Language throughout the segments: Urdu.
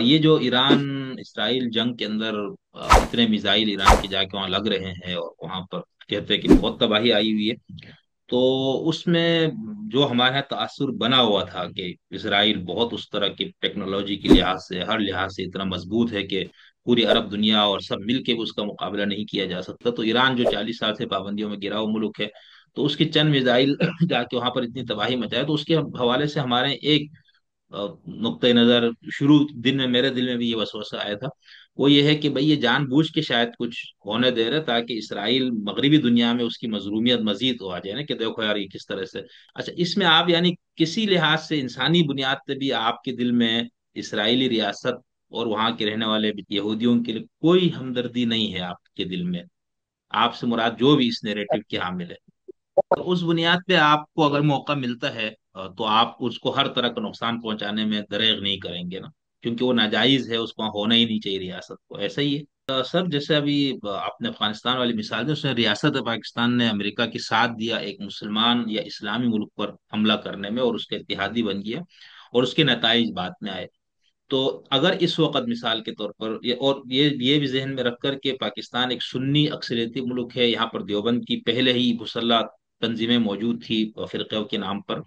یہ جو ایران اسرائیل جنگ کے اندر اتنے میزائل ایران کے جا کے وہاں لگ رہے ہیں اور وہاں پر کہتے ہیں کہ بہت تباہی آئی ہوئی ہے، تو اس میں جو ہمارے یہاں تاثر بنا ہوا تھا کہ اسرائیل بہت اس طرح کی ٹیکنالوجی کے لحاظ سے ہر لحاظ سے اتنا مضبوط ہے کہ پوری عرب دنیا اور سب مل کے بھی اس کا مقابلہ نہیں کیا جا سکتا، تو ایران جو 40 سال سے پابندیوں میں گرا ہوا ملک ہے، تو اس کی چند میزائل جا کے وہاں پر اتنی تباہی مچائے، تو اس کے حوالے سے ہمارے ایک نقطۂ نظر شروع دن میں میرے دل میں بھی یہ وسوسہ آیا تھا، وہ یہ ہے کہ بھئی یہ جان بوجھ کے شاید کچھ ہونے دے رہے تاکہ اسرائیل مغربی دنیا میں اس کی مظلومیت مزید ہو آ جائے نا، کہ دیکھو یار یہ کس طرح سے اچھا اس میں آپ یعنی کسی لحاظ سے انسانی بنیاد پہ بھی آپ کے دل میں اسرائیلی ریاست اور وہاں کے رہنے والے یہودیوں کے لیے کوئی ہمدردی نہیں ہے آپ کے دل میں، آپ سے مراد جو بھی اس نیریٹو کے حامل ہے، تو اس بنیاد پہ آپ کو اگر موقع ملتا ہے تو آپ اس کو ہر طرح کا نقصان پہنچانے میں دریغ نہیں کریں گے نا، کیونکہ وہ ناجائز ہے، اس کو ہونا ہی نہیں چاہیے ریاست کو، ایسا ہی ہے سر جیسے ابھی آپ نے افغانستان والی مثال دی، اس میں ریاست پاکستان نے امریکہ کی ساتھ دیا ایک مسلمان یا اسلامی ملک پر حملہ کرنے میں اور اس کے اتحادی بن گیا اور اس کے نتائج بعد میں آئے، تو اگر اس وقت مثال کے طور پر اور یہ بھی ذہن میں رکھ کر کہ پاکستان ایک سنی اکثریتی ملک ہے، یہاں پر دیوبند کی پہلے ہی مسلح تنظیمیں موجود تھی فرقوں کے نام پر،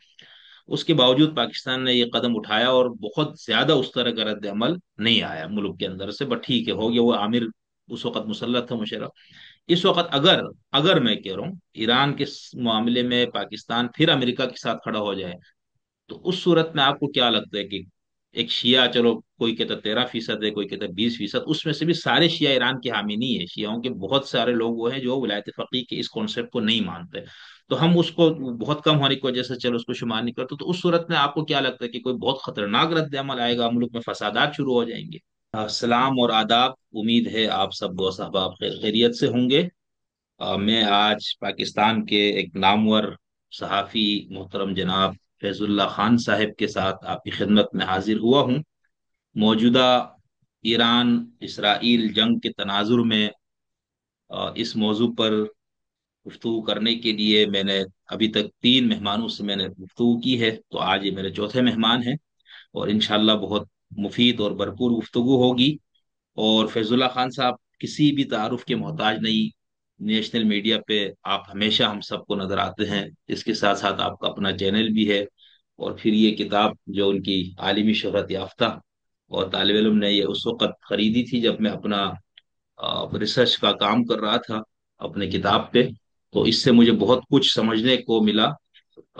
اس کے باوجود پاکستان نے یہ قدم اٹھایا اور بہت زیادہ اس طرح کا رد عمل نہیں آیا ملک کے اندر سے، بٹ ٹھیک ہے ہو گیا، وہ عامر اس وقت مسلح تھا مشرف، اس وقت اگر میں کہہ رہا ہوں ایران کے معاملے میں پاکستان پھر امریکہ کے ساتھ کھڑا ہو جائے، تو اس صورت میں آپ کو کیا لگتا ہے کہ ایک شیعہ، چلو کوئی کہتا 13% ہے، کوئی کہتا 20%، اس میں سے بھی سارے شیعہ ایران کے حامی نہیں ہے، شیعوں کے بہت سارے لوگ وہ ہیں جو ولایت فقیہ کے اس کانسیپٹ کو نہیں مانتے، تو ہم اس کو بہت کم ہونے کی وجہ سے چلو اس کو شمار نہیں کرتے، تو اس صورت میں آپ کو کیا لگتا ہے کہ کوئی بہت خطرناک رد عمل آئے گا، ملک میں فسادات شروع ہو جائیں گے؟ السلام اور آداب، امید ہے آپ سب دوست احباب خیریت سے ہوں گے۔ میں آج پاکستان کے ایک نامور صحافی محترم جناب فیض اللہ خان صاحب کے ساتھ آپ کی خدمت میں حاضر ہوا ہوں، موجودہ ایران اسرائیل جنگ کے تناظر میں اس موضوع پر گفتگو کرنے کے لیے میں نے ابھی تک 3 مہمانوں سے میں نے گفتگو کی ہے، تو آج یہ میرے چوتھے مہمان ہیں اور انشاءاللہ بہت مفید اور بھرپور گفتگو ہوگی، اور فیض اللہ خان صاحب کسی بھی تعارف کے محتاج نہیں، نیشنل میڈیا پہ آپ ہمیشہ ہم سب کو نظر آتے ہیں، اس کے ساتھ ساتھ آپ کا اپنا چینل بھی ہے، اور پھر یہ کتاب جو ان کی عالمی شہرت یافتہ اور طالب علم نے یہ اس وقت خریدی تھی جب میں اپنا ریسرچ کا کام کر رہا تھا اپنے کتاب پہ، تو اس سے مجھے بہت کچھ سمجھنے کو ملا،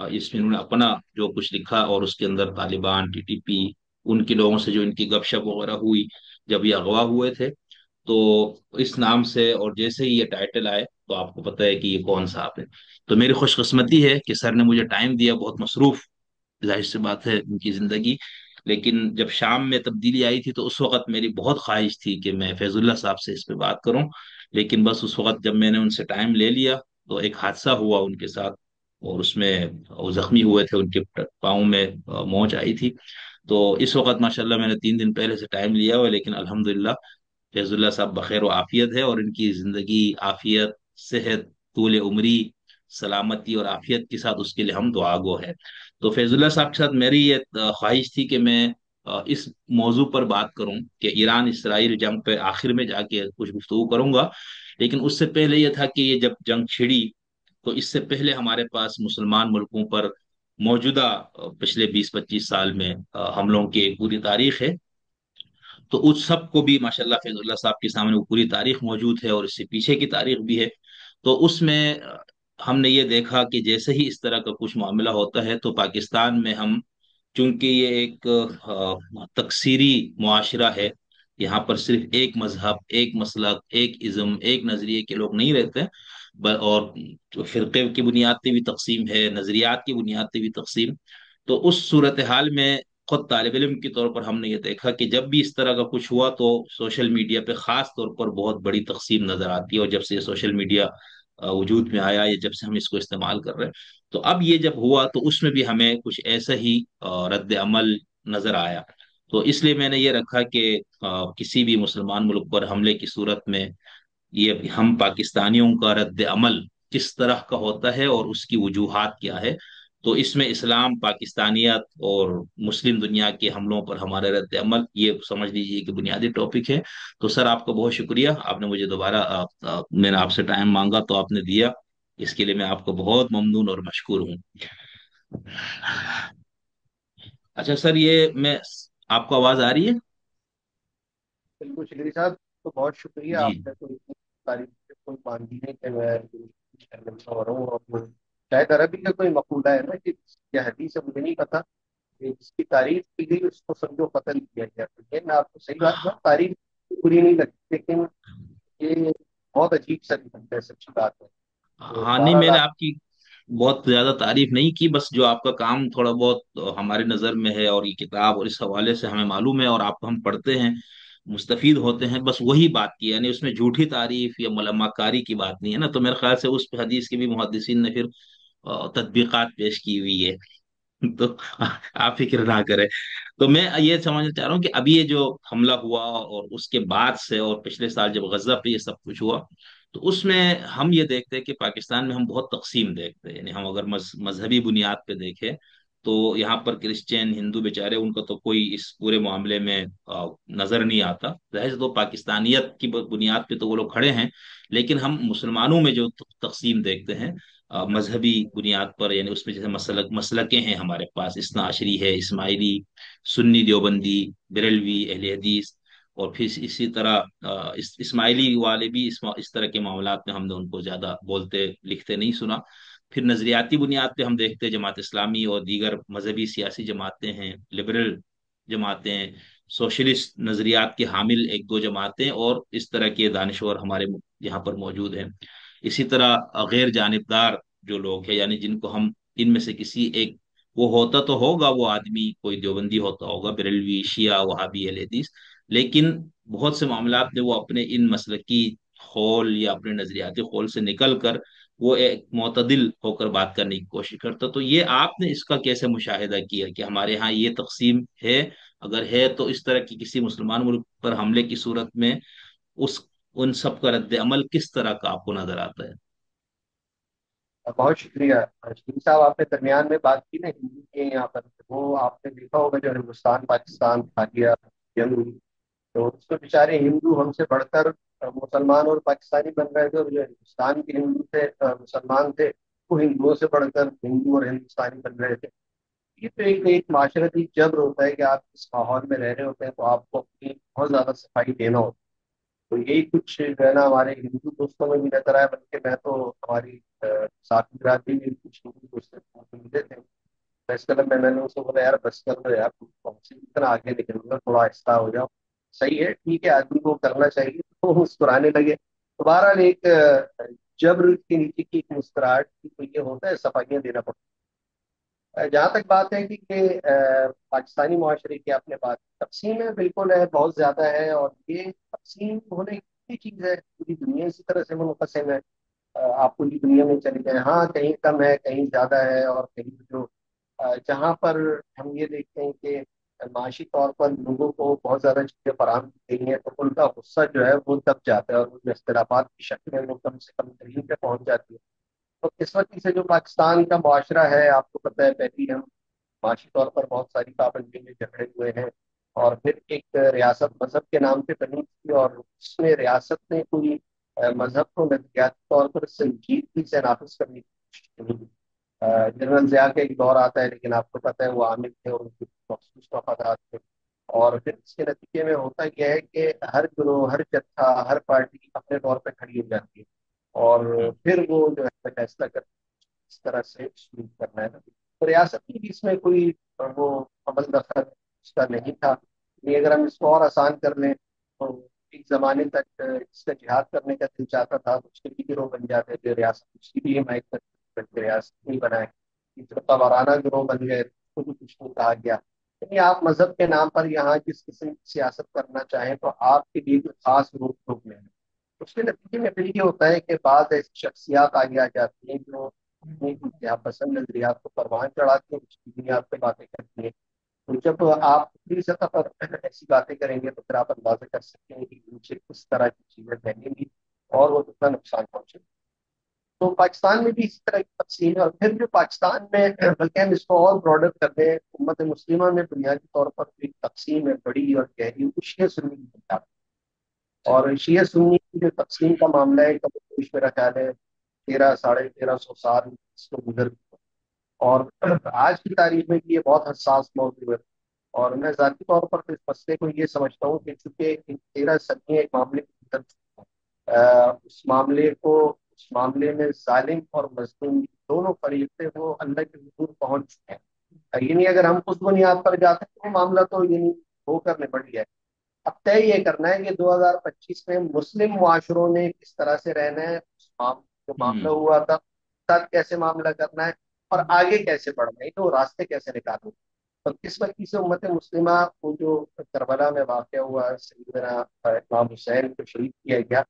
اس میں انہوں نے اپنا جو کچھ لکھا اور اس کے اندر طالبان ٹی ٹی پی ان کے لوگوں سے جو ان کی گپ شپ وغیرہ ہوئی جب یہ اغوا ہوئے تھے، تو اس نام سے اور جیسے ہی یہ ٹائٹل آئے تو آپ کو پتہ ہے کہ یہ کون صاحب ہے، تو میری خوش قسمتی ہے کہ سر نے مجھے ٹائم دیا، بہت مصروف ظاہر سی بات ہے ان کی زندگی، لیکن جب شام میں تبدیلی آئی تھی تو اس وقت میری بہت خواہش تھی کہ میں فیض اللہ صاحب سے اس پہ بات کروں، لیکن بس اس وقت جب میں نے ان سے ٹائم لے لیا تو ایک حادثہ ہوا ان کے ساتھ، اور اس میں وہ زخمی ہوئے تھے، ان کے پاؤں میں موچ آئی تھی، تو اس وقت ماشاءاللہ میں نے 3 دن پہلے سے ٹائم لیا ہوا، لیکن الحمدللہ فیض اللہ صاحب بخیر و عافیت ہے، اور ان کی زندگی عافیت، صحت، طول عمری، سلامتی اور عافیت کے ساتھ اس کے لیے ہم دعا گو ہے، تو فیض اللہ صاحب کے ساتھ میری یہ خواہش تھی کہ میں اس موضوع پر بات کروں کہ ایران اسرائیل جنگ پہ آخر میں جا کے کچھ گفتگو کروں گا، لیکن اس سے پہلے یہ تھا کہ یہ جب جنگ چھڑی تو اس سے پہلے ہمارے پاس مسلمان ملکوں پر موجودہ پچھلے 20-25 سال میں حملوں کی ایک پوری تاریخ ہے، تو اس سب کو بھی ماشاءاللہ فیض اللہ صاحب کے سامنے وہ پوری تاریخ موجود ہے اور اس سے پیچھے کی تاریخ بھی ہے، تو اس میں ہم نے یہ دیکھا کہ جیسے ہی اس طرح کا کچھ معاملہ ہوتا ہے تو پاکستان میں ہم، چونکہ یہ ایک تکثیری معاشرہ ہے، یہاں پر صرف ایک مذہب، ایک مسلک، ایک ازم، ایک نظریے کے لوگ نہیں رہتے، اور فرقے کی بنیاد پہ بھی تقسیم ہے، نظریات کی بنیاد پہ بھی تقسیم، تو اس صورتحال میں خود طالب علم کے طور پر ہم نے یہ دیکھا کہ جب بھی اس طرح کا کچھ ہوا تو سوشل میڈیا پہ خاص طور پر بہت بڑی تقسیم نظر آتی ہے، اور جب سے یہ سوشل میڈیا وجود میں آیا یا جب سے ہم اس کو استعمال کر رہے ہیں، تو اب یہ جب ہوا تو اس میں بھی ہمیں کچھ ایسا ہی رد عمل نظر آیا، تو اس لیے میں نے یہ رکھا کہ کسی بھی مسلمان ملک پر حملے کی صورت میں یہ ہم پاکستانیوں کا رد عمل کس طرح کا ہوتا ہے اور اس کی وجوہات کیا ہے، تو اس میں اسلام، پاکستانیت اور مسلم دنیا کے حملوں پر ہمارا رد عمل، یہ سمجھ لیجیے کہ بنیادی ٹاپک ہے۔ تو سر آپ کا بہت شکریہ، آپ نے مجھے دوبارہ میں نے آپ سے ٹائم مانگا تو آپ نے دیا، اس کے لیے میں آپ کو بہت ممنون اور مشکور ہوں۔ اچھا سر، یہ میں آپ کو آواز آ رہی ہے؟ بالکل شکریہ صاحب، تو بہت شکریہ، جی آپ نے تو اتنی تعریف سے کوئی باندھی نہیں کہ میں شرمندہ ہو رہا ہوں۔ اور شاید عربی کا کوئی مقولہ ہے نا کہ یہ حدیث ہے، مجھے نہیں پتا کہ جس کی تعریف کی گئی اس کو سمجھو قتل کیا گیا، تو یہ میں آپ کو صحیح بات ہوں، تعریف پوری نہیں لگتی، لیکن یہ بہت عجیب سا ہے، سچی بات ہے۔ تو ہاں، نہیں میں بہرحال نے آپ آپ کی بہت زیادہ تعریف نہیں کی، بس جو آپ کا کام تھوڑا بہت ہماری نظر میں ہے، اور یہ کتاب اور اس حوالے سے ہمیں معلوم ہے، اور آپ ہم پڑھتے ہیں، مستفید ہوتے ہیں، بس وہی بات کی، یعنی اس میں جھوٹی تعریف یا ملما کاری کی بات نہیں ہے نا، تو میرے خیال سے اس حدیث کے بھی محدثین نے پھر تطبیقات پیش کی ہوئی ہے۔ تو آپ فکر نہ کریں۔ تو میں یہ سمجھنا چاہ رہا ہوں کہ ابھی یہ جو حملہ ہوا اور اس کے بعد سے، اور پچھلے سال جب غزہ پہ یہ سب کچھ ہوا، تو اس میں ہم یہ دیکھتے ہیں کہ پاکستان میں ہم بہت تقسیم دیکھتے ہیں، یعنی ہم اگر مذہبی بنیاد پہ دیکھیں تو یہاں پر کرسچین ہندو بیچارے، ان کا تو کوئی اس پورے معاملے میں نظر نہیں آتا، ظاہر سے تو پاکستانیت کی بنیاد پہ تو وہ لوگ کھڑے ہیں، لیکن ہم مسلمانوں میں جو تقسیم دیکھتے ہیں مذہبی بنیاد پر، یعنی اس میں جیسے مسلکیں ہیں ہمارے پاس، اثنا عشری ہے، اسماعیلی، سنی دیوبندی، بریلوی، اہل حدیث، اور پھر اسی طرح اسماعیلی والے بھی اس طرح کے معاملات میں ہم نے ان کو زیادہ بولتے لکھتے نہیں سنا۔ پھر نظریاتی بنیاد پہ ہم دیکھتے ہیں جماعت اسلامی اور دیگر مذہبی سیاسی جماعتیں ہیں، لبرل جماعتیں، سوشلسٹ نظریات کے حامل ایک دو جماعتیں، اور اس طرح کے دانشور ہمارے یہاں پر موجود ہیں۔ اسی طرح غیر جانبدار جو لوگ ہیں، یعنی جن کو ہم ان میں سے کسی ایک، وہ ہوتا تو ہوگا وہ آدمی کوئی دیوبندی ہوتا ہوگا، بریلوی، شیعہ، وہابی، اہل حدیث، لیکن بہت سے معاملات میں وہ اپنے ان مسلکی خول یا اپنے نظریاتی خول سے نکل کر وہ ایک معتدل ہو کر بات کرنے کی کوشش کرتا۔ تو یہ آپ نے اس کا کیسے مشاہدہ کیا کہ ہمارے ہاں یہ تقسیم ہے؟ اگر ہے تو اس طرح کی کسی مسلمان ملک پر حملے کی صورت میں اس ان سب کا رد عمل کس طرح کا آپ کو نظر آتا ہے؟ بہت شکریہ شریف صاحب، آپ نے درمیان میں بات کی نا ہندو کے یہاں پر، وہ آپ نے دیکھا ہوگا جو ہندوستان پاکستان حالیہ جنگ ہوئی، تو اس میں بیچارے ہندو ہم سے بڑھ کر مسلمان اور پاکستانی بن رہے تھے، اور جو ہندوستان کے ہندو تھے مسلمان تھے، وہ ہندوؤں سے بڑھ کر ہندو اور ہندوستانی بن رہے تھے۔ یہ تو ایک معاشرتی جبر ہوتا ہے کہ آپ اس ماحول میں رہ رہے ہوتے ہیں تو آپ کو اپنی بہت زیادہ صفائی دینا ہوتا ہے۔ تو یہی کچھ جو ہے نا ہمارے ہندو دوستوں میں بھی نظر آیا، بلکہ میں تو ہماری ساتھی برادری میں بھی کچھ ہندو دوست ملے تھے، اس قدر میں نے ان سے بولا یار بس کر دو یار، تم سے اتنا آگے نکل گا، تھوڑا آہستہ ہو جاؤ، صحیح ہے ٹھیک ہے آدمی کو کرنا چاہیے، تو وہ مسکرانے لگے۔ تو بہرحال ایک جبر کے نیچے کی ایک مسکراہٹ کی، تو یہ ہوتا ہے صفائیاں دینا پڑتا ہے۔ جہاں تک بات ہے کہ پاکستانی معاشرے کی آپ نے بات، تقسیم ہے بالکل ہے، بہت زیادہ ہے، اور یہ تقسیم ہونے کی چیز ہے، پوری دنیا اسی طرح سے منقسم ہے۔ آپ پوری دنیا میں چلے جائیں، ہاں کہیں کم ہے کہیں زیادہ ہے، اور کہیں جو جہاں پر ہم یہ دیکھتے ہیں کہ معاشی طور پر لوگوں کو بہت زیادہ چیزیں فراہم کی گئی ہیں، تو ان کا غصہ جو ہے وہ دب جاتا ہے، اور ان اختلافات کی شکل میں وہ کم سے کم ترین پہ پہنچ جاتی ہے۔ تو اس وقت سے جو پاکستان کا معاشرہ ہے، آپ کو پتہ ہے پہلی ہم معاشی طور پر بہت ساری پابندیوں میں جکڑے ہوئے ہیں، اور پھر ایک ریاست مذہب کے نام پہ بنی تھی، اور اس میں ریاست نے کوئی مذہب کو نظریاتی طور پر سنجیدگی سے نافذ کرنے کی کوشش کی۔ جنرل ضیاء کا ایک دور آتا ہے، لیکن آپ کو پتہ ہے وہ عامل تھے اور ان کے مخصوص مفادات تھے، اور پھر اس کے نتیجے میں ہوتا کیا ہے کہ ہر گروہ، ہر جتھا، ہر پارٹی اپنے طور پہ کھڑی ہو جاتی ہے، اور پھر وہ جو ہے فیصلہ کرتی ہے اس طرح سے سلوک کرنا ہے۔ تو ریاست کی بھی اس میں کوئی وہ عمل دخل اس کا نہیں تھا۔ یہ اگر ہم اس کو اور آسان کر لیں تو ایک زمانے تک اس کا جہاد کرنے کا دل چاہتا تھا تو اس کے بھی گروہ بن جاتے تھے، ریاست اس کی بھی حمایت کرتے، ریاست نہیں بنائے، وارانہ گروہ بن گئے، اس کو بھی کچھ نہیں کہا گیا۔ یعنی آپ مذہب کے نام پر یہاں جس قسم کی سیاست کرنا چاہیں تو آپ کے لیے کوئی خاص روک ٹوک نہیں ہے۔ اس کے نتیجے میں پھر یہ ہوتا ہے کہ بعض ایسی شخصیات آگے آ جاتی ہیں جو اپنی انتہا پسند نظریات کو پروان چڑھاتی ہیں، اس کی بنیاد پہ باتیں کرتی ہیں۔ تو جب آپ پوری سطح پر ایسی باتیں کریں گے تو پھر آپ اندازہ کر سکتے ہیں کہ ان سے کس طرح کی چیزیں پھیلیں گی اور وہ کتنا نقصان پہنچے گا۔ تو پاکستان میں بھی اسی طرح کی تقسیم ہے، اور پھر جو پاکستان میں بلکہ ہم اس کو اور براڈر کر دیں، امت مسلمہ میں بنیادی طور پر ایک تقسیم ہے بڑی اور گہری، وہ شیعہ سنی کی بنیاد پر۔ اچھا اور شیعہ سنی کی جو تقسیم کا معاملہ ہے، کبھی کچھ میرا خیال ہے 1300 ساڑھے 1300 سال اس کو گزر چکے ہیں۔ اور آج کی تاریخ میں بھی یہ بہت حساس موضوع ہے، اور میں ذاتی طور پر اس مسئلے کو یہ سمجھتا ہوں کہ چونکہ ان 13 صدیاں ایک معاملے کو گزر چکی ہیں، اس معاملے میں ظالم اور مظلوم دونوں فریق تھے وہ اللہ کے حضور پہنچ چکے ہیں، یعنی اگر ہم اس بنیاد پر جاتے ہیں تو معاملہ تو یعنی ہو کر نپٹ گیا ہے۔ اب طے یہ کرنا ہے کہ 2025 میں مسلم معاشروں نے کس طرح سے رہنا ہے، جو معاملہ ہوں ہوا تھا اس کے ساتھ کیسے معاملہ کرنا ہے، اور آگے کیسے بڑھنا ہے، تو راستے کیسے نکالنا ہے۔ اور کس وقت سے امت مسلمہ کو جو کربلا میں واقع ہوا سیدنا امام حسین کو شہید کیا گیا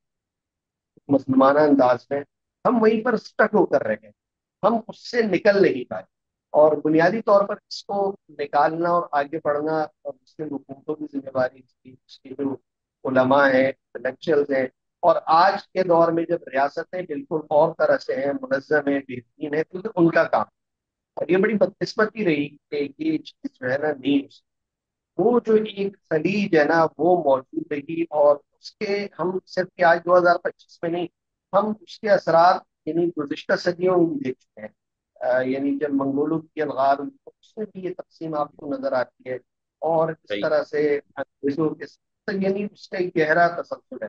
مسلمانہ انداز میں، ہم وہیں پر اسٹک ہو کر رہ گئے، ہم اس سے نکل نہیں پائے۔ اور بنیادی طور پر اس کو نکالنا اور آگے بڑھنا اور مسلم حکومتوں کی ذمہ داری تھی، اس کے جو علماء ہیں، انٹلیکچوئلز ہیں، اور آج کے دور میں جب ریاستیں بالکل اور طرح سے ہیں، منظم ہیں، بہترین ہے، تو یہ ان کا کام۔ اور یہ بڑی بدقسمتی رہی کہ یہ چیز جو ہے نا نیوز، وہ جو ایک خلیج ہے نا وہ موجود رہی، اور اس کے ہم صرف کہ آج 2025 میں نہیں، ہم اس کے اثرات یعنی گزشتہ صدیوں میں بھی دیکھ چکے ہیں۔ یعنی جب منگولوں کی الغار ہوئی تو اس میں بھی یہ تقسیم آپ کو نظر آتی ہے، اور اس صحیح طرح سے انگریزوں کے ساتھ یعنی اس کا ایک گہرا تسلسل ہے۔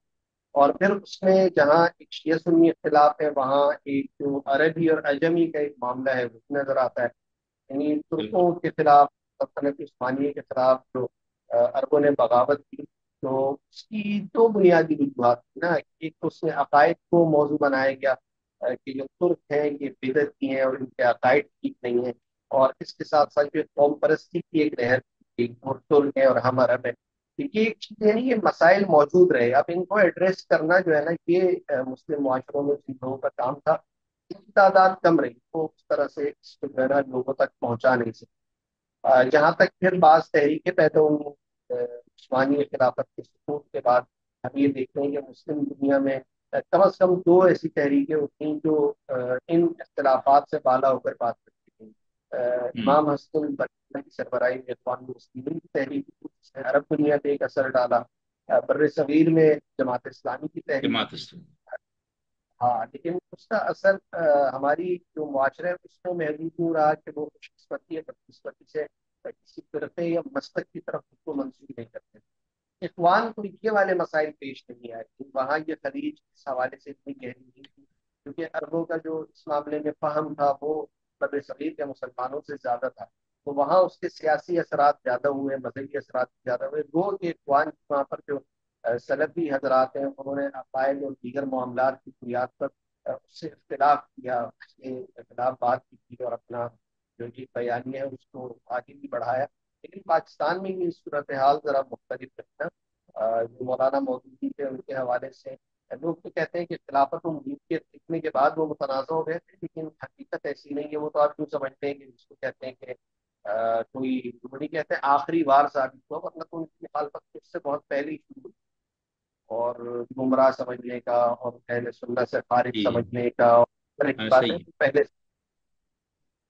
اور پھر اس میں جہاں ایک شیعہ سنی اختلاف ہے، وہاں ایک جو عربی اور عجمی کا ایک معاملہ ہے وہ نظر آتا ہے، یعنی بالکل ترکوں کے خلاف، سلطنت عثمانیہ کے خلاف جو عربوں نے بغاوت کی، تو اس کی دو بنیادی وجوہات تھی نا۔ ایک تو اس میں عقائد کو موضوع بنایا گیا کہ جو ترک ہیں یہ بدعت کی ہیں اور ان کے عقائد ٹھیک نہیں ہیں، اور اس کے ساتھ ساتھ جو قوم پرستی کی ایک لہر تھی، وہ ترک ہے اور ہم عرب ہیں۔ یہ ایک چیز ہے نا، یہ مسائل موجود رہے، اب ان کو ایڈریس کرنا جو ہے نا یہ مسلم معاشروں میں جن لوگوں کا کام تھا، ان کی تعداد کم رہی، وہ اس طرح سے اس کو جو ہے نا لوگوں تک پہنچا نہیں سکے۔ جہاں تک پھر بعض تحریکیں پیدا ہوئی عثمانی خلافت کے سقوط کے بعد، ہم یہ دیکھتے ہیں کہ مسلم دنیا میں کم از کم دو ایسی تحریکیں ہوتی ہیں جو ان اختلافات سے بالا ہو کر بات کرتی تھیں۔ ہوں امام حسن البنا کی سربراہی میں اخوان المسلمین کی تحریک تھی، جس نے عرب دنیا پہ ایک اثر ڈالا۔ بر صغیر میں جماعت اسلامی کی تحریک جماعت تھی۔ اسلامی ہاں لیکن اس کا اثر ہماری جو معاشرے ہے اس میں محدود نہیں رہا کہ وہ خوش قسمتی یا بدقسمتی سے کسی فرقے یا مسلک کی طرف اس کو منسوخ نہیں کرتے۔ اخوان کو یہ والے مسائل پیش نہیں آئے کہ وہاں یہ خلیج اس حوالے سے اتنی گہری نہیں تھی، کیونکہ عربوں کا جو اس معاملے میں فہم تھا وہ بر صغیر کے مسلمانوں سے زیادہ تھا، تو وہاں اس کے سیاسی اثرات زیادہ ہوئے، مذہبی اثرات زیادہ ہوئے، وہ کہ اخوان کی وہاں پر جو سلفی حضرات ہیں انہوں نے عقائد اور دیگر معاملات کی بنیاد پر اس سے اختلاف کیا، اس کے اختلاف بات کی اور اپنا جو یہ بیانیہ ہے اس کو آگے بھی بڑھایا۔ لیکن پاکستان میں یہ صورتحال ذرا مختلف ہے نا۔ جو مولانا مودودی تھے ان کے حوالے سے لوگ تو کہتے ہیں کہ خلافت و ملوکیت لکھنے کے بعد وہ متنازع ہو گئے تھے، لیکن حقیقت ایسی نہیں ہے، وہ تو آپ کیوں سمجھتے ہیں کہ جس کو کہتے ہیں کہ کوئی وہ نہیں کہتے آخری وار ثابت ہوا، ورنہ تو ان کی مخالفت اس سے بہت پہلے ہی شروع ہوئی، اور گمراہ سمجھنے کا اور اہل سنت سے خارج جی جی سمجھنے کا اور اس طرح کی ہاں باتیں صحیح تو پہلے سے۔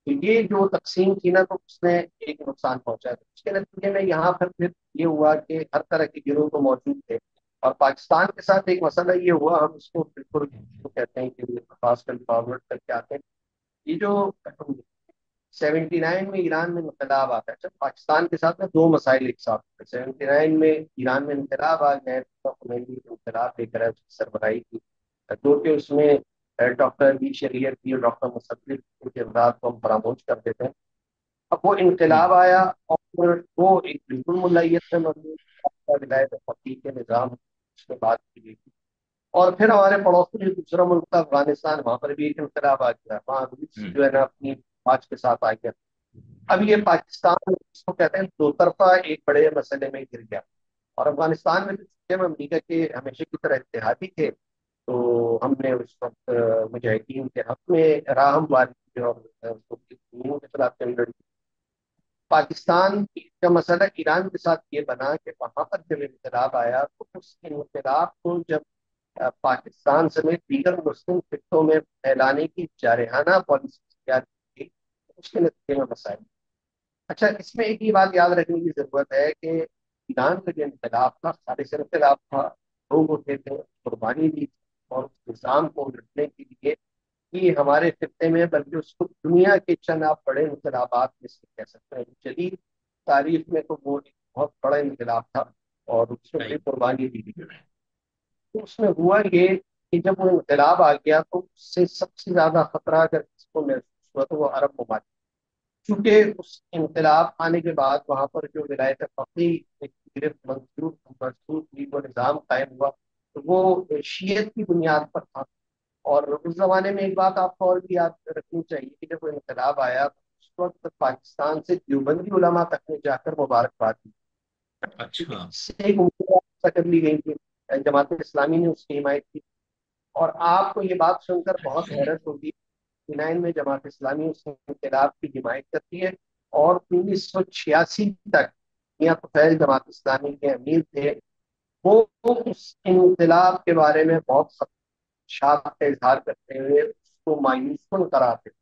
تو یہ جو تقسیم تھی نا تو اس نے ایک نقصان پہنچا تھا، اس کے نتیجے میں یہاں پر پھر یہ ہوا کہ ہر طرح کے گروہ تو موجود تھے، اور پاکستان کے ساتھ ایک مسئلہ یہ ہوا، ہم اس کو بالکل اس کو کہتے ہیں کہ خاص کر فارورڈ کر کے آتے ہیں، یہ جو 79 میں ایران میں انقلاب آتا ہے، جب پاکستان کے ساتھ میں دو مسائل ایک ساتھ ہوتے ہیں۔ 79 میں ایران میں انقلاب آ گیا، خمینی نے انقلاب لے کر آئے، اس کی سربراہی کی، جو کہ اس میں ڈاکٹر بی شریعت کی اور ڈاکٹر مصدق کے کردار کو ہم فراموش کر دیتے ہیں۔ اب وہ انقلاب ہوں آیا، اور وہ ایک بالکل ملیت میں مضبوط ولایت فقیہ کے نظام اس میں بات کی گئی تھی۔ اور پھر ہمارے پڑوسی جو دوسرا ملک تھا افغانستان، وہاں پر بھی ایک انقلاب آ گیا، وہاں روس ہوں جو ہے نا اپنی مارچ کے ساتھ آ گیا۔ اب یہ پاکستان اس کو کہتے ہیں دو طرفہ ایک بڑے مسئلے میں گر گیا، اور افغانستان میں تو چونکہ ہم امریکہ کے ہمیشہ کی طرح اتحادی تھے، تو ہم نے اس وقت مجاہدین کے حق میں راہ ہمواری کی اور کے خلاف جنگ لڑی۔ پاکستان کا مسئلہ ایران کے ساتھ یہ بنا کہ وہاں پر جب انقلاب آیا تو اس انقلاب کو جب پاکستان سمیت دیگر مسلم خطوں میں پھیلانے کی جارحانہ پالیسی اختیار کی گئی، اس کے نتیجے میں مسائل۔ اچھا، اس میں ایک ہی بات یاد رکھنے کی ضرورت ہے کہ ایران کا جو انقلاب تھا خالص انقلاب تھا، لوگ اٹھے تھے، قربانی دی تھی، اور اس نظام کو لٹنے کے لیے کہ ہمارے خطے میں، بلکہ اس کو دنیا کے چند آپ بڑے انقلابات میں سے کہہ سکتے ہیں جدید تاریخ میں، تو وہ ایک بہت بڑا انقلاب تھا اور اس میں بڑی صحیح قربانی دی گئی۔ تو اس میں ہوا یہ کہ جب وہ انقلاب آ گیا تو اس سے سب سے زیادہ خطرہ اگر کسی کو محسوس ہوا تو وہ عرب ممالک، کیونکہ اس انقلاب آنے کے بعد وہاں پر جو ولایت فقیہ ایک گرفت مضبوط ہوئی، وہ نظام قائم ہوا، تو وہ شیعت کی بنیاد پر تھا۔ اور اس زمانے میں ایک بات آپ کو اور بھی یاد رکھنی چاہیے کہ جب وہ انقلاب آیا تو اس وقت پاکستان سے دیوبندی علماء تک نے جا کر مبارکباد دی، ٹھیک ہے، اچھا اس سے ایک عمدہ کر لی گئی تھی، جماعت اسلامی نے اس کی حمایت کی۔ اور آپ کو یہ بات سن کر بہت حیرت ہوگی، 19 میں جماعت اسلامی اس انقلاب کی حمایت کرتی ہے، اور 1986 تک میاں طفیل جماعت اسلامی کے امیر تھے، وہ اس انقلاب کے بارے میں بہت خدشات کا اظہار کرتے ہوئے اس کو مایوس کن قرار دیتے،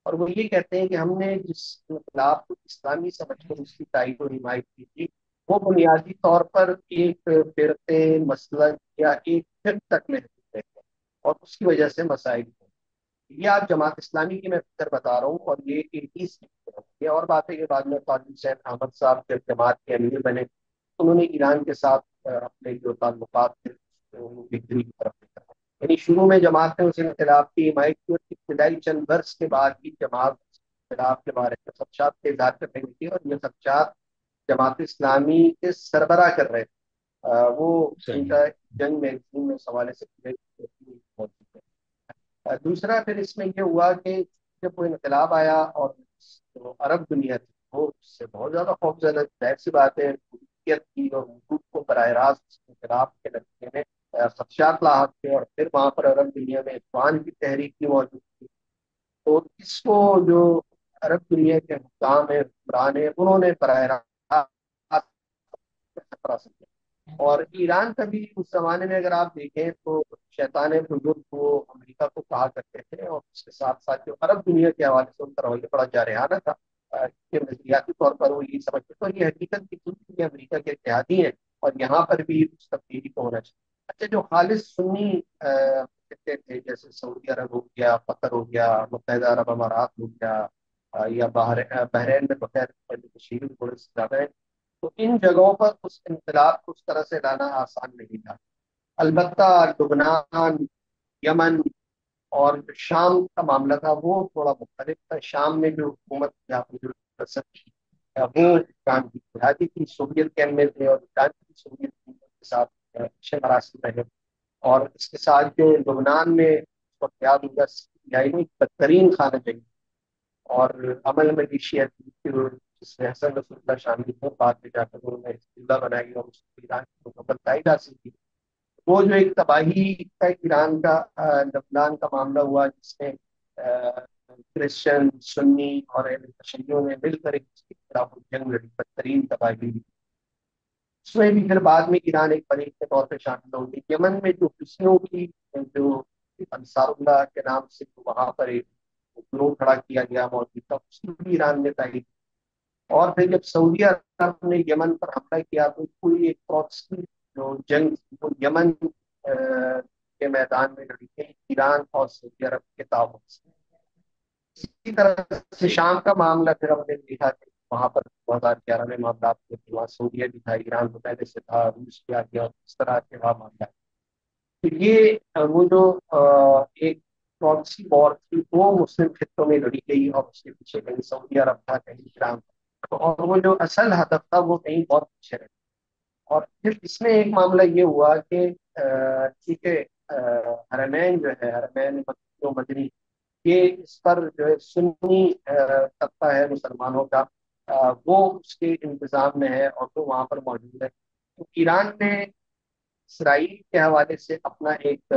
اور وہ یہ کہتے ہیں کہ ہم نے جس انقلاب کو اسلامی سمجھ کر اس کی تائید و حمایت کی تھی، وہ بنیادی طور پر ایک فرقے، مسلک یا ایک فرق تک محدود ہے، اور اس کی وجہ سے مسائل ہیں۔ یہ آپ جماعت اسلامی کی میں فکر بتا رہا ہوں، اور یہ 80s کی فکر ہے۔ یہ اور بات ہے کہ بعد میں قاضی حسین احمد صاحب جب جماعت کے امیر بنے، انہوں نے ایران کے ساتھ اپنے جو تعلقات تھے وہ بہتری کی طرف لے کر، یعنی شروع میں جماعت نے اس انقلاب کی حمایت کی، اور ابتدائی چند برس کے بعد ہی جماعت اس انقلاب کے بارے میں خدشات کا اظہار کر رہی تھی، اور یہ خدشات جماعت اسلامی کے سربراہ کر رہے تھے۔ وہ ان صحیح کا جنگ میگزین میں اس حوالے سے موجود ہے۔ دوسرا پھر اس میں یہ ہوا کہ جب وہ انقلاب آیا اور جو عرب دنیا تھی وہ اس سے بہت زیادہ خوفزدہ تھی، ظاہر سی بات ہے، ملکیت کی اور وجود کو براہ راست اس انقلاب کے نتیجے میں خدشات لاحق تھے، اور پھر وہاں پر عرب دنیا میں اخوان کی تحریک بھی موجود تھی، تو اس کو جو عرب دنیا کے حکام ہیں، حکمران ہیں، انہوں نے براہ راست خطرہ سمجھا۔ اور ایران کا بھی اس زمانے میں اگر آپ دیکھیں تو شیطان بزرگ وہ امریکہ کو کہا کرتے تھے، اور اس کے ساتھ ساتھ جو عرب دنیا کے حوالے سے ان کا رویہ بڑا جارحانہ تھا، کہ نظریاتی طور پر وہ یہ سمجھتے تھے، اور یہ حقیقت کی تھی کہ یہ امریکہ کے اتحادی ہیں، اور یہاں پر بھی اس تبدیلی کو ہونا چاہیے۔ اچھا، جو خالص سنی خطے تھے جیسے سعودی عرب ہو گیا، قطر ہو گیا، متحدہ عرب امارات ہو گیا، یا بحرین میں بغیر تشہیر تھوڑے سے زیادہ ہے، تو ان جگہوں پر اس انقلاب کو اس طرح سے لانا آسان نہیں تھا۔ البتہ لبنان، یمن اور جو شام کا معاملہ تھا وہ تھوڑا مختلف تھا۔ شام میں جو حکومت تھی وہ ایران کی اتحادی کی سوویت کے میں تھے، اور ایران کی سوویت کے ساتھ اچھے مراحل رہے، اور اس کے ساتھ جو لبنان میں اس وقت یاد ہوگا یعنی بدترین خانہ جنگی، اور عمل ملیشیا تھی، پھر جس میں حسن رسول اللہ شامل تھے، بعد میں جا کر انہوں نے حزب اللہ بنائی اور اس کو ایران کی مکمل تائید حاصل کی۔ وہ جو ایک تباہی کا ایران کا لبنان کا معاملہ ہوا، جس میں کرسچن، سنی اور اہل تشیعوں نے مل کر ایک اس کے خلاف جنگ لڑی، بدترین تباہی ہوئی۔ اس میں بھی پھر بعد میں ایران ایک فریق کے طور پہ شامل ہو گئی۔ یمن میں جو حوثیوں کی جو انصار اللہ کے نام سے وہاں پر ایک گروہ کھڑا کیا گیا موجود تھا، اس کی بھی ایران نے تائید۔ اور پھر جب سعودی عرب نے یمن پر حملہ کیا تو پوری ایک پراکسی جو جنگ تھی وہ یمن کے میدان میں لڑی گئی، ایران اور سعودی عرب کے تعاون سے۔ اسی طرح سے صحیح شام کا معاملہ پھر ہم نے دیکھا کہ وہاں پر 2011 میں معاملات ہوئے تھے، وہاں سعودیہ بھی تھا، ایران تو پہلے سے تھا، روس بھی آ گیا، اور اس طرح کے وہاں معاملہ۔ تو یہ وہ جو ایک پراکسی وار تھی وہ مسلم خطوں میں لڑی گئی، اور اس کے پیچھے کہیں سعودی عرب تھا، کہیں ایران تھا، اور وہ جو اصل ہدف تھا وہ کہیں بہت پیچھے رہ گیا۔ اور پھر اس میں ایک معاملہ یہ ہوا کہ ٹھیک ہے، حرمین جو ہے، حرمین مکی و مدنی، یہ اس پر جو ہے سنی طبقہ ہے مسلمانوں کا، وہ اس کے انتظام میں ہے اور وہ وہاں پر موجود ہے۔ تو ایران نے اسرائیل کے حوالے سے اپنا ایک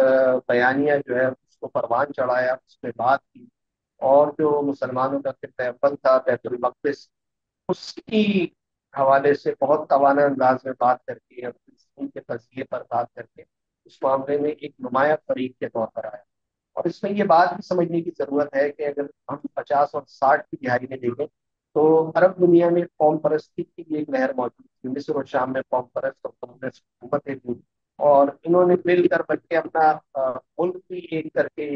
بیانیہ جو ہے اس کو پروان چڑھایا، اس پہ بات کی، اور جو مسلمانوں کا خطہ اول تھا بیت المقدس، اس کی حوالے سے بہت توانا انداز میں بات کر کے، فلسطین کے قضیے پر بات کر کے اس معاملے میں ایک نمایاں فریق کے طور پر آیا۔ اور اس میں یہ بات بھی سمجھنے کی ضرورت ہے کہ اگر ہم 50 اور 60 کی دہائی میں دیکھیں تو عرب دنیا میں قوم پرستی کی بھی ایک لہر موجود تھی۔ مصر اور شام میں قوم پرست اور کمیونسٹ حکومتیں تھیں، اور انہوں نے مل کر بلکہ اپنا ملک بھی ایک کر کے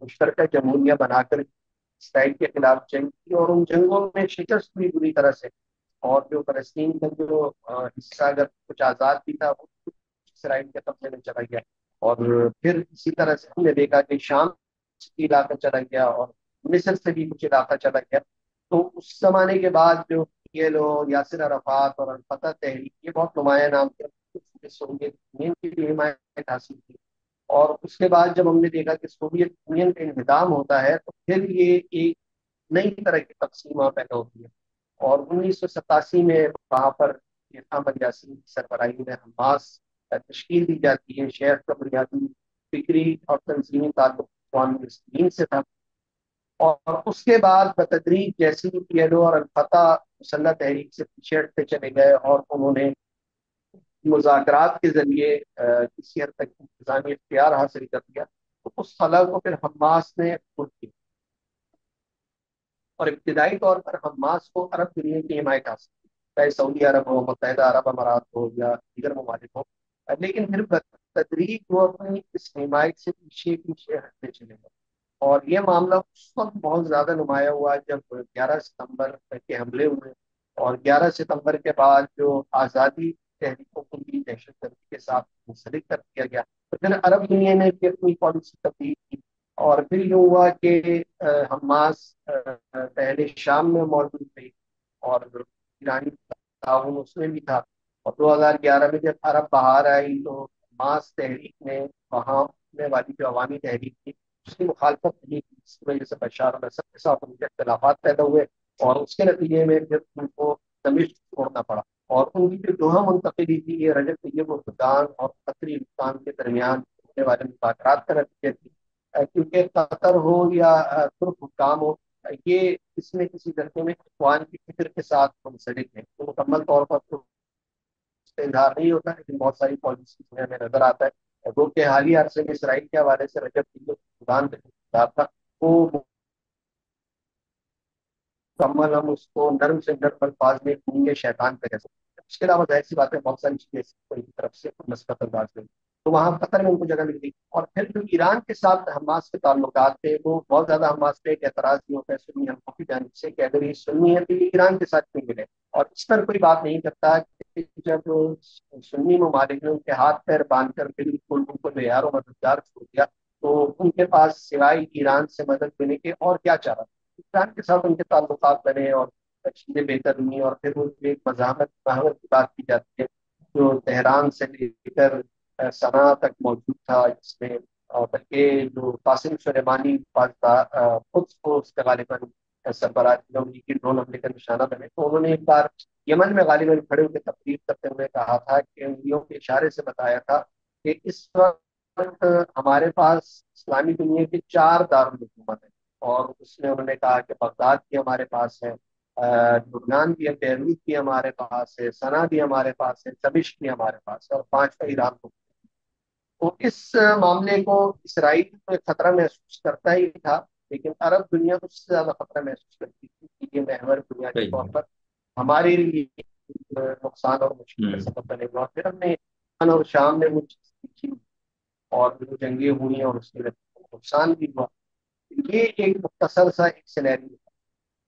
مشترکہ جمہوریہ بنا کر اسرائیل کے خلاف جنگ کی، اور ان جنگوں میں شکست بھی بری طرح سے۔ اور جو فلسطین کا جو حصہ اگر کچھ آزاد بھی تھا وہ اسرائیل کے قبضے میں چلا گیا۔ اور پھر اسی طرح سے ہم نے دیکھا کہ شام سے علاقہ چلا گیا اور مصر سے بھی کچھ علاقہ چلا گیا۔ تو اس زمانے کے بعد جو P L O, Yasir Arafat اور الفتح تحریک، یہ بہت نمایاں نام تھے، سوویت یونین کی بھی حمایت حاصل کی۔ اور اس کے بعد جب ہم نے دیکھا کہ سوویت یونین کا انہدام ہوتا ہے تو پھر یہ ایک نئی طرح کی تقسیم وہاں پیدا ہوتی ہے۔ اور 1987 میں وہاں پر احمد یاسین کی سربراہی میں حماس تشکیل دی جاتی ہے۔ شہر کا بنیادی فکری اور تنظیمی تعلق اقوام مسلمین سے تھا۔ اور اس کے بعد بتدریج جیسی پی ایل او اور الفتح مسلح تحریک سے پیچھے ہٹتے چلے گئے، اور انہوں نے مذاکرات کے ذریعے کسی حد تک انتظامی اختیار حاصل کر لیا۔ تو اس خلا کو پھر حماس نے خود کی، اور ابتدائی طور پر حماس کو عرب دنیا کی حمایت حاصل کی، چاہے سعودی عرب ہو، متحدہ عرب امارات ہو، یا دیگر ممالک ہو۔ لیکن پھر تدریج وہ اپنی اس حمایت سے پیچھے پیچھے ہٹتے چلے گئے۔ اور یہ معاملہ اس وقت بہت زیادہ نمایاں ہوا جب 11 ستمبر کے حملے ہوئے، اور 11 ستمبر کے بعد جو آزادی تحریکوں کو بھی دہشت گردی کے ساتھ منسلک کر دیا گیا۔ تو پھر عرب دنیا نے بھی اپنی پالیسی تبدیل کی، اور پھر یہ ہوا کہ حماس پہلے شام میں موجود تھی، اور ایرانی تعاون اس میں بھی تھا۔ اور 2011 میں جب عرب بہار آئی تو حماس تحریک نے وہاں میں والی جو عوامی تحریک تھی اس کی مخالفت کی، جس کی وجہ سے بشار الاسد کے ساتھ ان کے اختلافات پیدا ہوئے، اور اس کے نتیجے میں پھر ان کو دمشق چھوڑنا پڑا۔ اور ان کی جو دوہا منتقلی تھی یہ رجب طیب اردگان اور قطری ہندوستان کے درمیان ہونے والے مذاکرات کا نتیجہ تھی۔ کیونکہ قطر ہو یا ترک حکام ہو، یہ اس میں کسی درجے میں اخوان کی فکر کے ساتھ منسلک ہے۔ تو مکمل طور پر تو اس کا اظہار نہیں ہوتا، لیکن بہت ساری پالیسیز میں ہمیں نظر آتا ہے۔ وہ کہ حالیہ عرصے میں اسرائیل کے حوالے سے رجب طیب اردگان کا جو خطاب تھا وہ مکمل ہم اس کو نرم سے نرم الفاظ میں گونگے شیطان پہ کہہ سکتے ہیں۔ اس کے علاوہ ظاہر سی بات ہے بہت ساری چیزیں ان کی طرف سے مثبت انداز میں، تو وہاں قطر میں ان کو جگہ مل گئی۔ اور پھر جو ایران کے ساتھ حماس کے تعلقات تھے وہ بہت زیادہ حماس پہ ایک اعتراض نہیں ہوتا ہے سنی حلقوں کی جانب سے کہ اگر یہ سنی ہے تو یہ ایران کے ساتھ کیوں ملے۔ اور اس پر کوئی بات نہیں کرتا کہ جب سنی ممالک نے ان کے ہاتھ پیر باندھ کر بالکل ان کو معیار و مددگار چھوڑ دیا تو ان کے پاس سوائے ایران سے مدد لینے کے اور کیا چارہ تھا۔ پاکستان کے ساتھ ان کے تعلقات بنے اور چیزیں بہتر ہوئی، اور پھر وہ ایک مزاحمت کی بات کی جاتی ہے جو تہران سے لے کر صنعاء تک موجود تھا، جس میں بلکہ جو قاسم سلیمانی خود کو اس کے غالباً سربراہ کی ڈرون حملے کا نشانہ بنے، تو انہوں نے ایک بار یمن میں غالباً کھڑے ہو کے تقریر کرتے ہوئے کہا تھا کہ انگلیوں کے اشارے سے بتایا تھا کہ اس وقت ہمارے پاس اسلامی دنیا کے 4 دارالحکومت ہیں۔ اور اس میں انہوں نے کہا کہ بغداد بھی ہمارے پاس ہے، لبنان بھی ہے، بیروت بھی ہمارے پاس ہے، صنعاء بھی ہمارے پاس ہے، دمشق بھی ہمارے پاس ہے، اور 5واں ایران کو۔ تو اس معاملے کو اسرائیل تو ایک خطرہ محسوس کرتا ہی تھا، لیکن عرب دنیا اس سے زیادہ خطرہ محسوس کرتی تھی کہ یہ محور دنیا کے طور صحیح پر ہمارے لیے نقصان اور مشکل ہے۔ کا سبب بنے گا۔ اور پھر ہم نے ایران اور شام میں وہ چیز سیکھی، اور جو جنگیں ہوئی ہیں اور اس کے نقصان بھی ہوا۔ یہ ایک مختصر سا ایک سینیریو ہے۔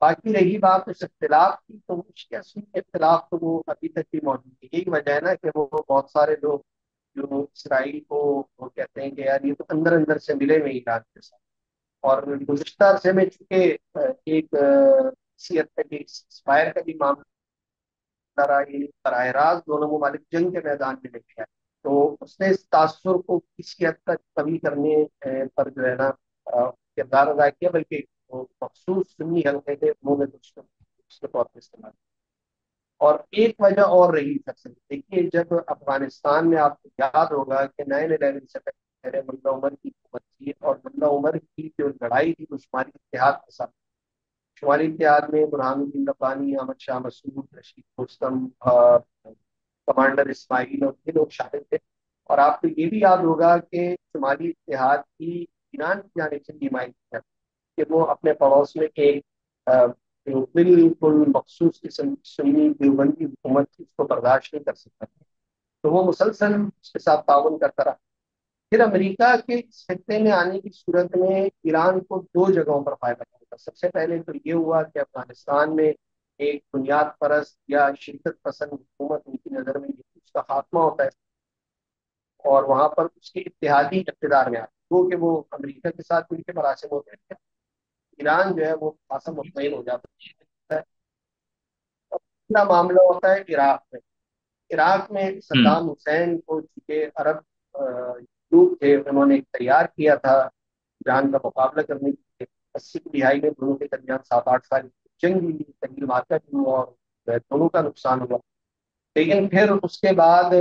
باقی رہی بات اس اختلاف کی، تو اس کے اصلی اختلاف تو وہ ابھی تک بھی موجود ہے۔ یہی وجہ ہے نا کہ وہ بہت سارے لوگ جو اسرائیل کو وہ کہتے ہیں کہ یار یہ تو اندر اندر سے ملے ہوئے ایران کے ساتھ۔ اور گزشتہ عرصے میں چونکہ ایک کسی حد تک ایکسپائر کا بھی معاملہ رہا، یہ براہ راست دونوں ممالک جنگ کے میدان میں لے گیا، تو اس نے اس تاثر کو کسی حد تک کمی کرنے پر جو ہے نا کردار ادا کیا، بلکہ وہ مخصوص سنی حلقے کے منہ میں اس کے طور پر استعمال کیا۔ اور ایک وجہ اور رہی سب سے، دیکھیے جب افغانستان میں آپ کو یاد ہوگا کہ 9/11 سے پہلے ملا عمر کی حکومت تھی، اور ملا عمر کی جو لڑائی تھی وہ شمالی اتحاد کے ساتھ، شمالی اتحاد میں برہان الدین ربانی، احمد شاہ مسعود، رشید رستم، کمانڈر اسماعیل اور یہ لوگ شامل تھے۔ اور آپ کو یہ بھی یاد ہوگا کہ شمالی اتحاد کی ایران کی جانب سے حمایت ہے کہ وہ اپنے پڑوس میں ایک جو بالکل مخصوص قسم کی سنی دیوبندی حکومت تھی، اس کو برداشت نہیں کر سکتا، تو وہ مسلسل اس کے ساتھ تعاون کرتا رہا۔ پھر امریکہ کے اس خطے میں آنے کی صورت میں ایران کو دو جگہوں پر فائدہ ہوگا۔ سب سے پہلے تو یہ ہوا کہ افغانستان میں ایک بنیاد پرست یا شدت پسند حکومت ان کی نظر میں اس کا خاتمہ ہوتا ہے، اور وہاں پر اس کے اتحادی اقتدار میں آتے ہیں، وہ کہ وہ امریکہ کے ساتھ مل کے مراسم ہوتے ہیں، ایران جو ہے وہ خاصا مطمئن ہو جاتا ہے۔ اور دوسرا معاملہ ہوتا ہے عراق میں۔ عراق میں ہوں صدام حسین کو چونکہ عرب جنوب تھے، انہوں نے تیار کیا تھا ایران کا مقابلہ کرنے کے لیے۔ 80 کی دہائی میں دونوں کے درمیان 7 8 سال کی جنگ ہوئی، طویل مارکا بھی ہوا اور دونوں کا نقصان ہوا۔ لیکن پھر اس کے بعد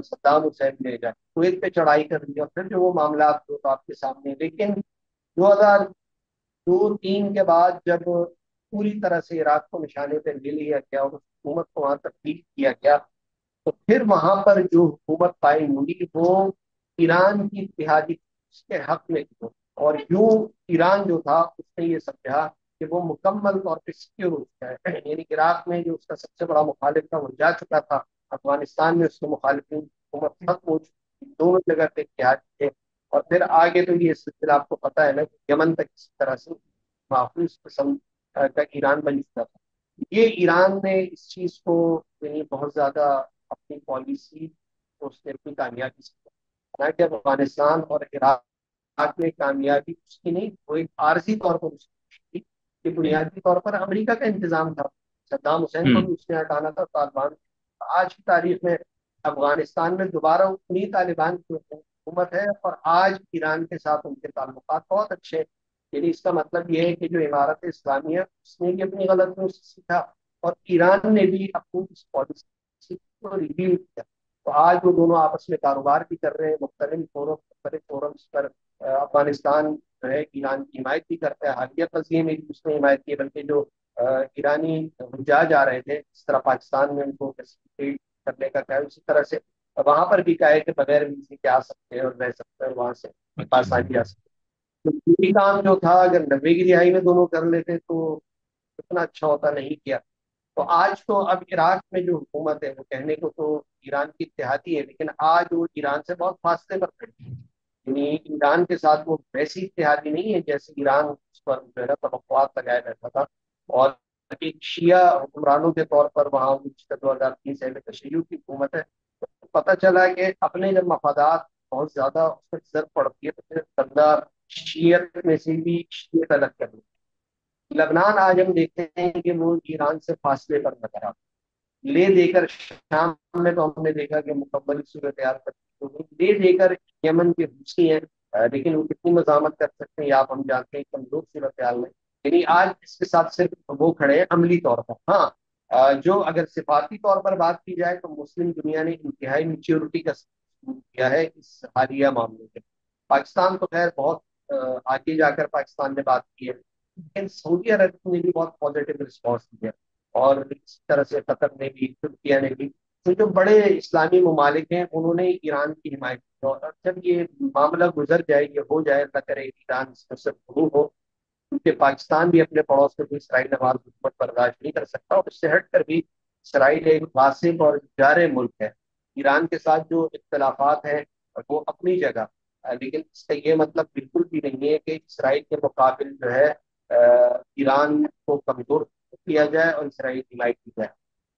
صدام حسین نے جا کے کویت پہ چڑھائی کر دی، اور پھر جو وہ معاملات جو تو آپ کے سامنے، لیکن 2002 3 کے بعد جب پوری طرح سے عراق کو نشانے پہ لے لیا گیا اور اس حکومت کو وہاں تبدیل کیا گیا، تو پھر وہاں پر جو حکومت قائم ہوئی وہ ایران کی اتحادی اس کے حق میں تھی، اور یوں ایران جو تھا اس نے یہ سمجھا کہ وہ مکمل طور پہ سیکیور ہو چکا ہے، یعنی عراق میں جو اس کا سب سے بڑا مخالف تھا وہ جا چکا تھا، افغانستان میں اس کے مخالفین حکومت ختم ہو چکی تھی، دونوں جگہ پہ اتحاد تھے۔ اور پھر آگے تو یہ سلسلہ آپ کو پتا ہے نا کہ یمن تک کسی طرح سے محفوظ قسم کا ایران بن چکا تھا۔ یہ ایران نے اس چیز کو یعنی بہت زیادہ اپنی پالیسی کو اس نے اپنی کامیابی سے کیا۔ حالانکہ افغانستان اور عراق میں کامیابی اس کی نہیں، وہ ایک عارضی طور پر اس کی تھی کہ بنیادی طور پر امریکہ کا انتظام تھا، صدام حسین کو ہوں بھی اس نے ہٹانا تھا، طالبان۔ آج کی تاریخ میں افغانستان میں دوبارہ انہی طالبان کی حکومت ہے، اور آج ایران کے ساتھ ان کے تعلقات بہت اچھے ہیں۔ یعنی اس کا مطلب یہ ہے کہ جو عمارت اسلامیہ اس نے بھی اپنی غلطیوں سے سیکھا، اور ایران نے بھی اپنی اس پالیسی کو ریویو کیا، تو آج وہ دونوں آپس میں کاروبار بھی کر رہے ہیں، مختلف فورمز پر افغانستان جو ہے ایران کی حمایت بھی کرتا ہے، حالیہ قضیے میں بھی اس نے حمایت کی، بلکہ جو ایرانی حجاج آ رہے تھے اس طرح پاکستان میں ان کو فیسیلیٹیٹ کرنے کا کہا، اسی طرح سے وہاں پر بھی کہا ہے کہ بغیر ویزے کے آ سکتے ہیں اور رہ سکتے ہیں، وہاں سے اچھا بآسانی آ سکتے ہیں۔ تو یہ کام جو تھا اگر 90 کی دہائی میں دونوں کر لیتے تو اتنا اچھا ہوتا، نہیں کیا۔ تو آج تو اب عراق میں جو حکومت ہے وہ کہنے کو تو ایران کی اتحادی ہے، لیکن آج وہ ایران سے بہت فاصلے پر کھڑی ہے، یعنی ایران کے ساتھ وہ ویسی اتحادی نہیں ہے جیسے ایران اس پر جو ہے نا توقعات لگایا رہتا تھا، اور ایک شیعہ حکمرانوں کے طور پر وہاں 2003 سے تشیع کی حکومت ہے۔ تو پتہ چلا کہ اپنے جب مفادات بہت زیادہ اس پر زد پڑتی ہے تو پھر بندہ شیعت میں سے بھی شیعت الگ کر دیتا ہے۔ لبنان آج ہم دیکھتے ہیں کہ وہ ایران سے فاصلے پر نظر آتا ہے، لے دے کر شام میں تو ہم نے دیکھا کہ مکمل صورتحال لے دے کر یمن کے حوثی ہیں، لیکن وہ کتنی مزاحمت کر سکتے ہیں یا آپ ہم جانتے ہیں کمزور صورتحال میں، یعنی آج اس کے ساتھ صرف وہ کھڑے ہیں عملی طور پر۔ ہاں جو اگر صفاتی طور پر بات کی جائے تو مسلم دنیا نے انتہائی میچیورٹی کا ثبوت کیا ہے اس حالیہ معاملے میں۔ پاکستان تو خیر بہت آگے جا کر پاکستان نے بات کی ہے، لیکن سعودی عرب نے بھی بہت پازیٹیو رسپانس دیا، اور اس طرح سے قطر نے بھی، ترکیہ نے بھی، تو جو بڑے اسلامی ممالک ہیں انہوں نے ایران کی حمایت کی، اور جب یہ معاملہ گزر جائے، یہ ہو جائے، نہ کرے ایران سے شروع ہو، کیونکہ پاکستان بھی اپنے پڑوس میں کوئی اسرائیل نواز حکومت برداشت نہیں کر سکتا، اور اس سے ہٹ کر بھی اسرائیل ایک فاسق اور جار ملک ہے۔ ایران کے ساتھ جو اختلافات ہیں وہ اپنی جگہ، لیکن اس کا یہ مطلب بالکل بھی نہیں ہے کہ اسرائیل کے مقابل جو ہے ایران کو کمزور کیا جائے اور اسرائیل کی حمایت کی جائے۔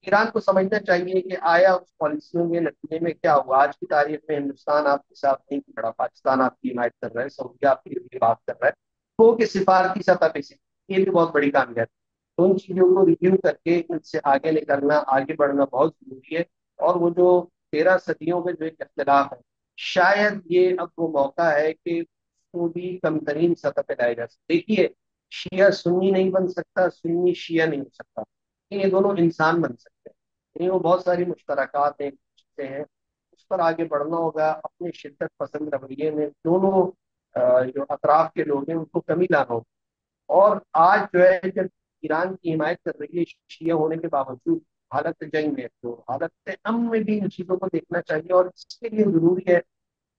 ایران کو سمجھنا چاہیے کہ آیا اس پالیسیوں کے نتیجے میں کیا ہوا۔ آج کی تاریخ میں ہندوستان آپ کے ساتھ نہیں کھڑا، پاکستان آپ کی حمایت کر رہا ہے، سعودی آپ کی بھی بات کر رہا ہے، وہ کہ سفارتی سطح پہ سے، یہ بھی بہت بڑی کامیابی ہے۔ تو ان چیزوں کو ریویو کر کے ان سے آگے نکلنا، آگے بڑھنا بہت ضروری ہے، اور وہ جو 13 صدیوں کے جو ایک اختلاف ہے، شاید یہ اب وہ موقع ہے کہ اس کو بھی کم ترین سطح پہ لایا جا سکتا۔ دیکھیے، شیعہ سنی نہیں بن سکتا، سنی شیعہ نہیں ہو سکتا، لیکن یہ دونوں انسان بن سکتے ہیں، یعنی وہ بہت ساری مشترکات ہیں، چیزیں ہیں، اس پر آگے بڑھنا ہوگا، اپنے شدت پسند رویے میں دونوں جو اطراف کے لوگ ہیں ان کو کمی لانا ہوگا۔ اور آج جو ہے جب ایران کی حمایت کر رہی ہے شیعہ ہونے کے باوجود، حالت جنگ میں تو حالت امن میں بھی ان چیزوں کو دیکھنا چاہیے، اور اس کے لیے ضروری ہے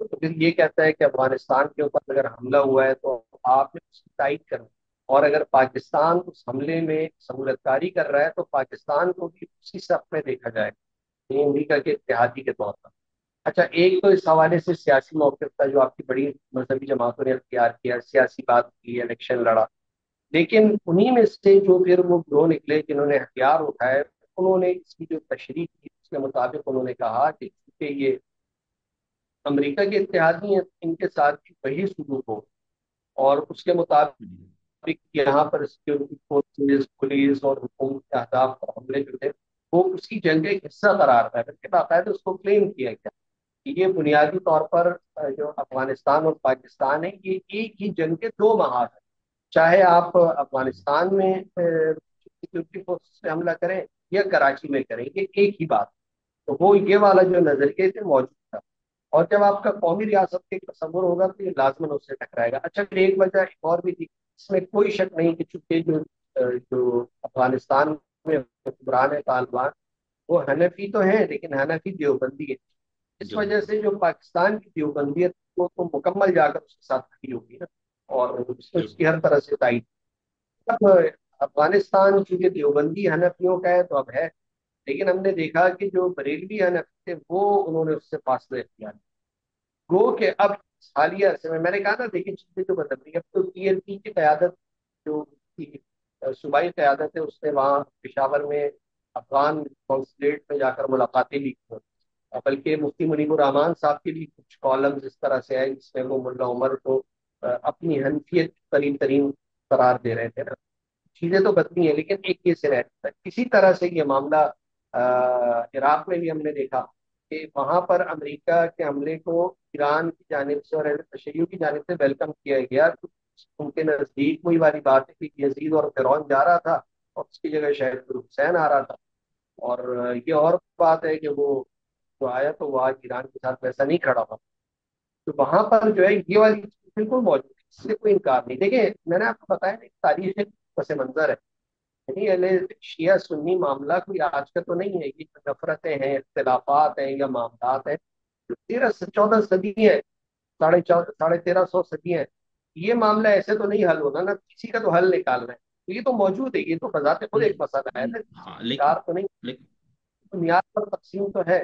تو پھر یہ کہتا ہے کہ افغانستان کے اوپر اگر حملہ ہوا ہے تو آپ نے اس کی تائید کرنا، اور اگر پاکستان اس حملے میں سہولت کاری کر رہا ہے تو پاکستان کو بھی اسی صف میں دیکھا جائے، یہ امریکہ کے اتحادی کے طور پر۔ اچھا، ایک تو اس حوالے سے سیاسی موقف تھا جو آپ کی بڑی مذہبی جماعتوں نے اختیار کیا، سیاسی بات کی، الیکشن لڑا، لیکن انہی میں سے جو پھر وہ گروہ نکلے جنہوں نے ہتھیار اٹھائے، انہوں نے اس کی جو تشریح کی اس کے مطابق انہوں نے کہا کہ چونکہ یہ امریکہ کے اتحادی ہیں، ان کے ساتھ بھی وہی سلوک ہو، اور اس کے مطابق یہاں پر سیکورٹی فورسز، پولیس اور حکومت کے اہداف پر حملے جو تھے وہ اس کی جنگ کا ایک حصہ قرار تھا، بلکہ باقاعدہ اس کو کلیم کیا گیا کہ یہ بنیادی طور پر جو افغانستان اور پاکستان ہے یہ ایک ہی جنگ کے دو محاذ ہیں، چاہے آپ افغانستان میں سیکورٹی فورس سے حملہ کریں یا کراچی میں کریں، یہ ایک ہی بات، تو وہ یہ والا جو نظریے سے موجود تھا۔ اور جب آپ کا قومی ریاست کے تصور ہوگا تو یہ لازمن اس سے ٹکرائے گا۔ اچھا، پھر ایک وجہ ایک اور بھی تھی، اس میں کوئی شک نہیں کہ چونکہ جو افغانستان میں حکمران ہے طالبان، وہ حنفی تو ہیں لیکن حنفی دیوبندی ہے، اس جو وجہ سے جو پاکستان کی دیوبندیت وہ تو مکمل جا کر اس کے ساتھ کھڑی ہوگی نا، اور اس کی ہر طرح سے تائید۔ اب افغانستان چونکہ دیوبندی حنفیوں کا ہے تو اب ہے، لیکن ہم نے دیکھا کہ جو بریلوی حنفی تھے وہ انہوں نے اس سے فاصلے اختیار کیے۔ گو کہ اب حالیہ عرصے میں نے کہا نا، دیکھیے چیزیں جو بدل رہی ہے، اب تو ٹی ایل پی کی قیادت جو تھی، صوبائی قیادت ہے، اس نے وہاں پشاور میں افغان کونسلیٹ میں جا کر ملاقاتیں لی، بلکہ مفتی منیب الرحمان صاحب کے بھی کچھ کالمز اس طرح سے آئے جس میں وہ ملا عمر کو اپنی حنفیت قریب ترین قرار دے رہے تھے نا۔ چیزیں تو بدلی ہیں لیکن ایک یہ سے رہتا ہے، اسی طرح سے یہ معاملہ عراق میں بھی ہم نے دیکھا کہ وہاں پر امریکہ کے حملے کو ایران کی جانب سے اور تشیع کی جانب سے ویلکم کیا گیا، ان کے نزدیک وہی والی بات ہے کہ یزید اور فرعون جا رہا تھا اور اس کی جگہ شاید حسین آ رہا تھا، اور یہ اور بات ہے کہ وہ جو آیا تو وہ آج ایران کے ساتھ ویسا نہیں کھڑا ہوا، تو وہاں پر جو ہے یہ والی چیز بالکل موجود ہے، اس سے کوئی انکار نہیں۔ دیکھیں میں نے آپ کو بتایا نا، ایک تاریخ پس منظر ہے، یعنی اہل شیعہ سنی معاملہ کوئی آج کا تو نہیں ہے، یہ نفرتیں ہیں، اختلافات ہیں یا معاملات ہیں، 13 14 صدی ہے، ساڑھے 1300 صدی ہے، یہ معاملہ ایسے تو نہیں حل ہوگا نا، کسی کا تو حل نکالنا ہے، تو یہ تو موجود ہے، یہ تو بذات خود ایک مسئلہ ہے نا، ہاں کار تو نہیں، بنیاد پر تقسیم تو ہے۔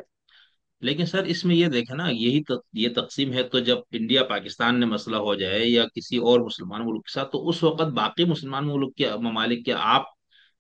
لیکن سر اس میں یہ دیکھیں نا، یہ تقسیم ہے تو جب انڈیا پاکستان نے مسئلہ ہو جائے یا کسی اور مسلمان ملک کے ساتھ، تو اس وقت باقی مسلمان ملک کے ممالک کے آپ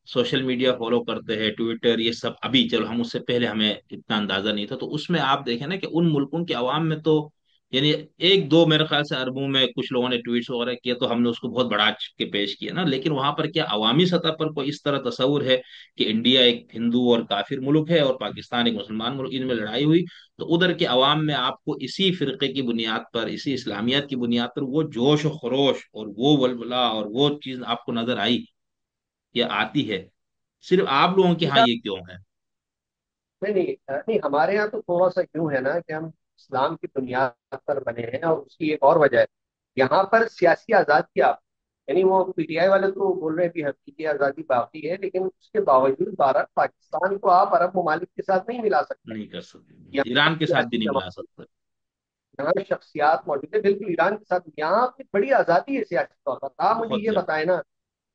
سوشل میڈیا فالو کرتے ہیں، ٹویٹر یہ سب، ابھی چلو ہم اس سے پہلے ہمیں اتنا اندازہ نہیں تھا، تو اس میں آپ دیکھیں نا کہ ان ملکوں کے عوام میں تو یعنی ایک دو میرے خیال سے اربوں میں کچھ لوگوں نے ٹویٹس وغیرہ کیا تو ہم نے اس کو بہت بڑا کے پیش کیا نا، لیکن وہاں پر کیا عوامی سطح پر کوئی اس طرح تصور ہے کہ انڈیا ایک ہندو اور کافر ملک ہے اور پاکستان ایک مسلمان ملک، ان میں لڑائی ہوئی تو ادھر کے عوام میں آپ کو اسی فرقے کی بنیاد پر، اسی اسلامیات کی بنیاد پر وہ جوش و خروش اور وہ ولولہ اور وہ چیز آپ کو نظر آئی یا آتی ہے؟ صرف آپ لوگوں کے ہاں یہ کیوں ہے؟ نہیں نہیں نہیں، ہمارے یہاں تو تھوڑا سا کیوں ہے نا کہ ہم اسلام کی بنیاد پر بنے ہیں، اور اس کی ایک اور وجہ ہے، یہاں پر سیاسی آزادی آپ، یعنی وہ پی ٹی آئی والے تو بول رہے ہیں کہ حقیقی آزادی باقی ہے، لیکن اس کے باوجود بھارت پاکستان کو آپ عرب ممالک کے ساتھ نہیں ملا سکتے، نہیں کر سکتے، یہاں ایران کے ساتھ بھی سیاسی نہیں ملا جماعت، سکتے۔ یہاں شخصیات موجود ہے، بالکل ایران کے ساتھ یہاں پہ بڑی آزادی ہے سیاسی طور پر۔ آپ مجھے بہت یہ زیادہ، بتائیں نا،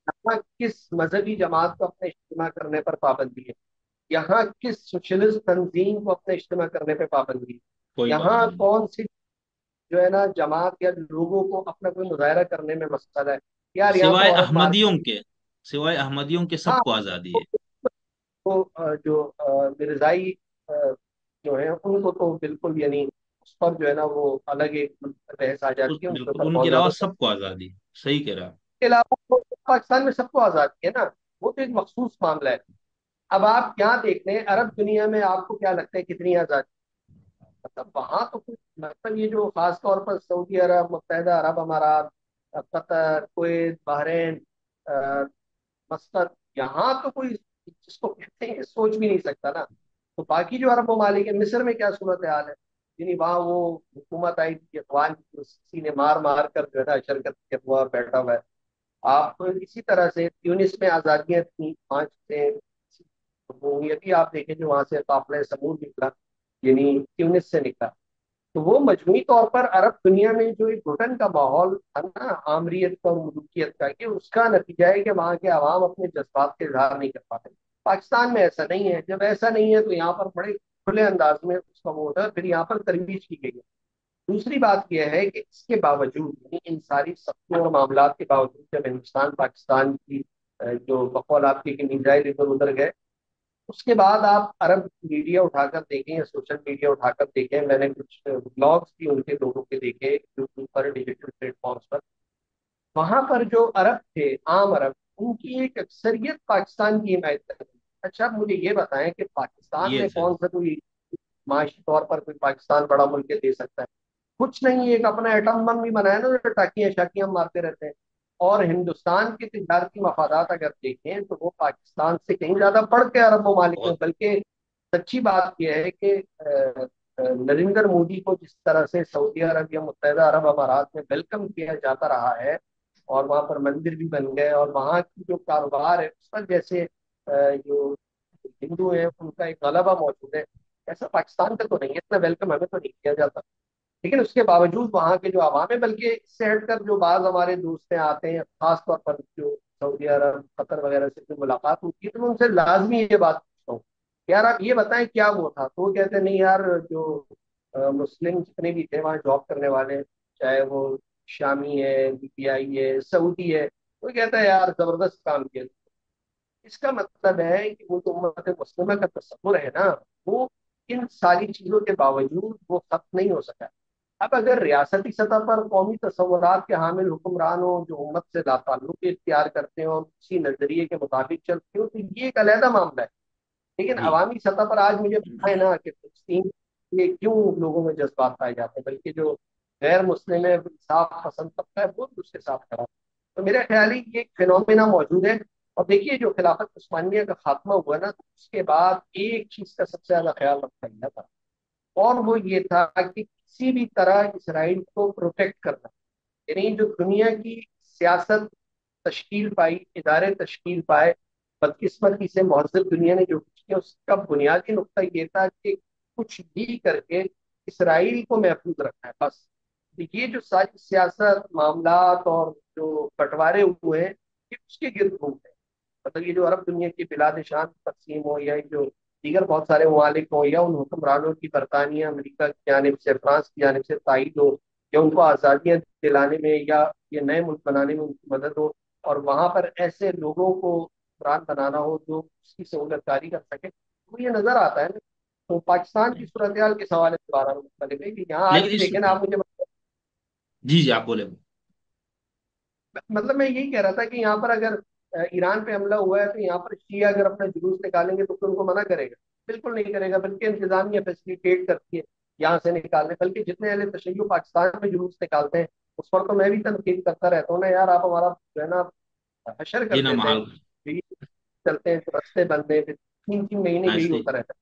یہاں کس مذہبی جماعت کو اپنے اجتماع کرنے پر پابندی ہے؟ یہاں کس سوشلسٹ تنظیم کو اپنے اجتماع کرنے پہ پابندی ہے؟ کوئی یہاں پابندی نہیں، کون سی جو ہے نا جماعت یا لوگوں کو اپنا کوئی مظاہرہ کرنے میں مسئلہ ہے؟ یار یہاں سوائے تو عورت مار، احمدیوں کے، سوائے احمدیوں کے سب ہاں، کو آزادی ہے۔ وہ جو مرزائی جو ہے ان کو تو بالکل، یعنی اس پر جو ہے نا وہ الگ ایک بحث آ جاتی ہے، ان کے بالکل اوپر ان بہت کے علاوہ زیادہ سب کو آزادی، صحیح کہہ رہا آپ۔ کے علاوہ پاکستان میں سب کو آزادی ہے نا، وہ تو ایک مخصوص معاملہ ہے۔ اب آپ کیا دیکھ لیں عرب دنیا میں، آپ کو کیا لگتا ہے کتنی آزادی؟ مطلب وہاں تو کچھ، مطلب یہ جو خاص طور پر سعودی عرب، متحدہ عرب امارات، قطر، کویت، بحرین، مسقط، یہاں تو کوئی جس کو کہتے ہیں سوچ بھی نہیں سکتا نا۔ تو باقی جو عرب ممالک ہیں، مصر میں کیا صورت حال ہے؟ یعنی وہاں وہ حکومت آئی تھی اخوان کی، کسی نے مار مار کر جو ہے نا شرکت کیا ہوا بیٹھا ہوا ہے۔ آپ اسی طرح سے تیونس میں آزادیاں تھیں 5 سے، وہ یہ بھی آپ دیکھیں جو وہاں سے قافلہ سمود نکلا، یعنی تیونس سے نکلا، تو وہ مجموعی طور پر عرب دنیا میں جو ایک گھٹن کا ماحول تھا نا، آمریت کا اور ملوکیت کا، کہ اس کا نتیجہ ہے کہ وہاں کے عوام اپنے جذبات کے اظہار نہیں کر پاتے. پاکستان میں ایسا نہیں ہے. جب ایسا نہیں ہے تو یہاں پر بڑے کھلے انداز میں اس کا وہ ہوتا ہے، پھر یہاں پر ترویج کی گئی ہے. دوسری بات یہ ہے کہ اس کے باوجود، یعنی ان ساری سختیوں اور معاملات کے باوجود، جب ہندوستان پاکستان کی جو بقول آپ کی کہ میزائل ادھر ادھر گئے، اس کے بعد آپ عرب میڈیا اٹھا کر دیکھیں یا سوشل میڈیا اٹھا کر دیکھیں. میں نے کچھ بلاگس بھی ان کے لوگوں کے دیکھے یوٹیوب پر، ڈیجیٹل پلیٹ فارمس پر. وہاں پر جو عرب تھے، عام عرب، ان کی ایک اکثریت پاکستان کی حمایت کر رہی ہے. اچھا اب مجھے یہ بتائیں کہ پاکستان یہ میں ہے. کون سا کوئی معاشی طور پر کوئی پاکستان بڑا ملک دے سکتا ہے؟ کچھ نہیں. ایک اپنا ایٹم بم بھی بنایا نا، جو ٹاکیاں شاکیاں مارتے رہتے ہیں. اور ہندوستان کے تجارتی مفادات اگر دیکھیں تو وہ پاکستان سے کہیں زیادہ بڑھ کے عرب ممالک میں. بہت. بلکہ سچی بات یہ ہے کہ نریندر مودی کو جس طرح سے سعودی عرب یا متحدہ عرب امارات میں ویلکم کیا جاتا رہا ہے، اور وہاں پر مندر بھی بن گئے، اور وہاں کی جو کاروبار ہے اس پر جیسے جو ہندو ہیں ان کا ایک غلبہ موجود ہے، ایسا پاکستان کا تو نہیں ہے. اتنا ویلکم ہمیں تو نہیں کیا جاتا. لیکن اس کے باوجود وہاں کے جو عوام ہے، بلکہ اس سے ہٹ کر جو بعض ہمارے دوست آتے ہیں، خاص طور پر جو سعودی عرب قطر وغیرہ سے جو ملاقات ہوتی ہے، تو میں ان سے لازمی یہ بات پوچھتا ہوں کہ یار آپ یہ بتائیں کیا وہ تھا. تو وہ کہتے ہیں نہیں یار، جو مسلم جتنے بھی تھے وہاں جاب کرنے والے، چاہے وہ شامی ہے، بی پی آئی ہے، سعودی ہے، وہ کہتا ہے یار زبردست کام کیا. اس کا مطلب ہے کہ وہ جو امت مسلمہ کا تصور ہے نا، وہ ان ساری چیزوں کے باوجود وہ ختم نہیں ہو سکا. اب اگر ریاستی سطح پر قومی تصورات کے حامل حکمران ہوں جو امت سے لا تعلق اختیار کرتے ہیں اور اسی نظریے کے مطابق چلتے ہو، تو یہ ایک علیحدہ معاملہ ہے. لیکن جی. عوامی سطح پر آج مجھے پتا ہے نا کہ فلسطین یہ کیوں لوگوں میں جذبات پائے جاتے ہیں، بلکہ جو غیر مسلم ہے، انصاف پسند طبقہ ہے، وہ بھی اس کے ساتھ کھڑا ہے. تو میرا خیال ہے یہ ایک فینومینا موجود ہے. اور دیکھیے جو خلافت عثمانیہ کا خاتمہ ہوا نا، تو اس کے بعد ایک چیز کا سب سے زیادہ خیال رکھا گیا تھا، اور وہ یہ تھا کہ کسی بھی طرح اسرائیل کو پروٹیکٹ کرنا. یعنی جو دنیا کی سیاست تشکیل پائی، ادارے تشکیل پائے، بدقسمتی سے مہذب دنیا نے جو کچھ کیا، اس کا بنیادی نقطہ یہ تھا کہ کچھ بھی کر کے اسرائیل کو محفوظ رکھنا ہے بس. یہ جو ساری سیاست معاملات اور جو بٹوارے ہوئے ہیں، یہ اس کے گرد گھومتے ہیں. مطلب یہ جو عرب دنیا کی بلاد شام تقسیم ہو، یا جو دیگر بہت سارے ممالک ہوں، یا ان حکمرانوں کی برطانیہ امریکہ کی جانب سے، فرانس کی جانب سے تائید ہو، یا ان کو آزادیاں دلانے میں یا یہ نئے ملک بنانے میں ان کی مدد ہو، اور وہاں پر ایسے لوگوں کو حکمران بنانا ہو جو اس کی سہولت کاری کر سکے، تو یہ نظر آتا ہے نا. تو پاکستان کی صورتحال کے حوالے سے بارہ مختلف ہے کہ یہاں آج لیکن بھی اس. دیکھیں نا آپ مجھے. جی جی، آپ بولے. مطلب میں یہی کہہ رہا تھا کہ یہاں پر اگر ایران پہ حملہ ہوا ہے تو یہاں پر شیعہ اگر اپنا جلوس نکالیں گے تو کوئی ان کو منع کرے گا؟ بالکل نہیں کرے گا. بلکہ انتظامیہ فیسلیٹیٹ کرتی ہے یہاں سے نکالنے. بلکہ جتنے اہل تشیع پاکستان میں جلوس نکالتے ہیں، اس پر تو میں بھی تنقید کرتا رہتا ہوں نا یار، آپ ہمارا جو ہے نا حشر کر جینا دیتے ہیں. محال. یہ چلتے ہیں تو رستے بندے پھر 3 3 مہینے ہاں، اس یہی لیے. ہوتا رہتا ہے.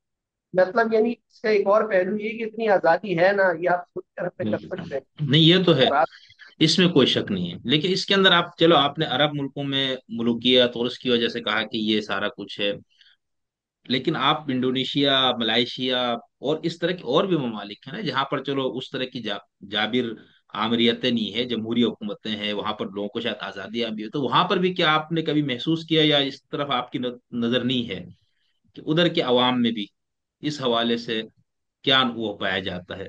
مطلب یعنی اس کا ایک اور پہلو یہ کہ اتنی آزادی ہے نا، یہ آپ خود طرف پہ کر سکتے ہیں. نہیں، یہ تو ہے. اور آپ اس میں کوئی شک نہیں ہے، لیکن اس کے اندر آپ چلو، آپ نے عرب ملکوں میں ملوکیت اور اس کی وجہ سے کہا کہ یہ سارا کچھ ہے. لیکن آپ انڈونیشیا، ملائیشیا اور اس طرح کے اور بھی ممالک ہیں نا جہاں پر چلو اس طرح کی جابر آمریتیں نہیں ہے، جمہوری حکومتیں ہیں، وہاں پر لوگوں کو شاید آزادیاں بھی ہو. تو وہاں پر بھی کیا آپ نے کبھی محسوس کیا، یا اس طرف آپ کی نظر نہیں ہے کہ ادھر کے عوام میں بھی اس حوالے سے کیا وہ پایا جاتا ہے؟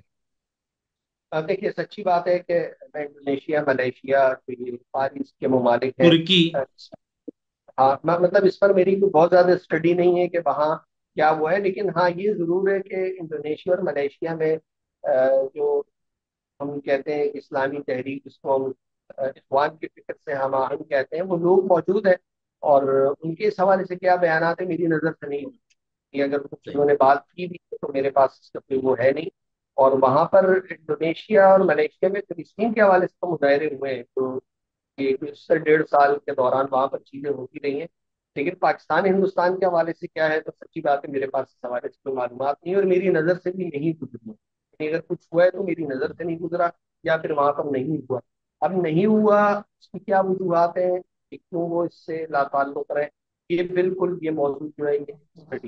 دیکھیے سچی بات ہے کہ میں انڈونیشیا، ملیشیا، جو یہ فار ایسٹ کے ممالک ہیں، ترکی. ہاں مطلب اس پر میری کوئی بہت زیادہ اسٹڈی نہیں ہے کہ وہاں کیا ہوا ہے. لیکن ہاں یہ ضرور ہے کہ انڈونیشیا اور ملیشیا میں جو ہم کہتے ہیں کہ اسلامی تحریک، جس کو ہم اخوان کی فکر سے ہم آہنگ کہتے ہیں، وہ لوگ موجود ہیں. اور ان کے اس حوالے سے کیا بیانات ہیں میری نظر سے نہیں ہوئی. اگر کچھ صحیح. انہوں نے بات کی بھی ہے تو میرے پاس اس کا کوئی وہ ہے نہیں. اور وہاں پر انڈونیشیا اور ملیشیا میں فلسطین کے حوالے سے تو مظاہرے ہوئے ہیں، تو یہ کچھ سے 1.5 سال کے دوران وہاں پر چیزیں ہوتی رہی ہیں. لیکن پاکستان ہندوستان کے حوالے سے کیا ہے تو سچی بات ہے میرے پاس اس حوالے سے کوئی معلومات نہیں، اور میری نظر سے بھی نہیں گزری. یعنی اگر کچھ ہوا ہے تو میری نظر سے نہیں گزرا، یا پھر وہاں پر نہیں ہوا. اب نہیں ہوا اس کی کیا وجوہات ہیں کہ کیوں وہ اس سے لا تعلق رہے، یہ بالکل یہ موضوع جو ہے یہ اسٹڈی.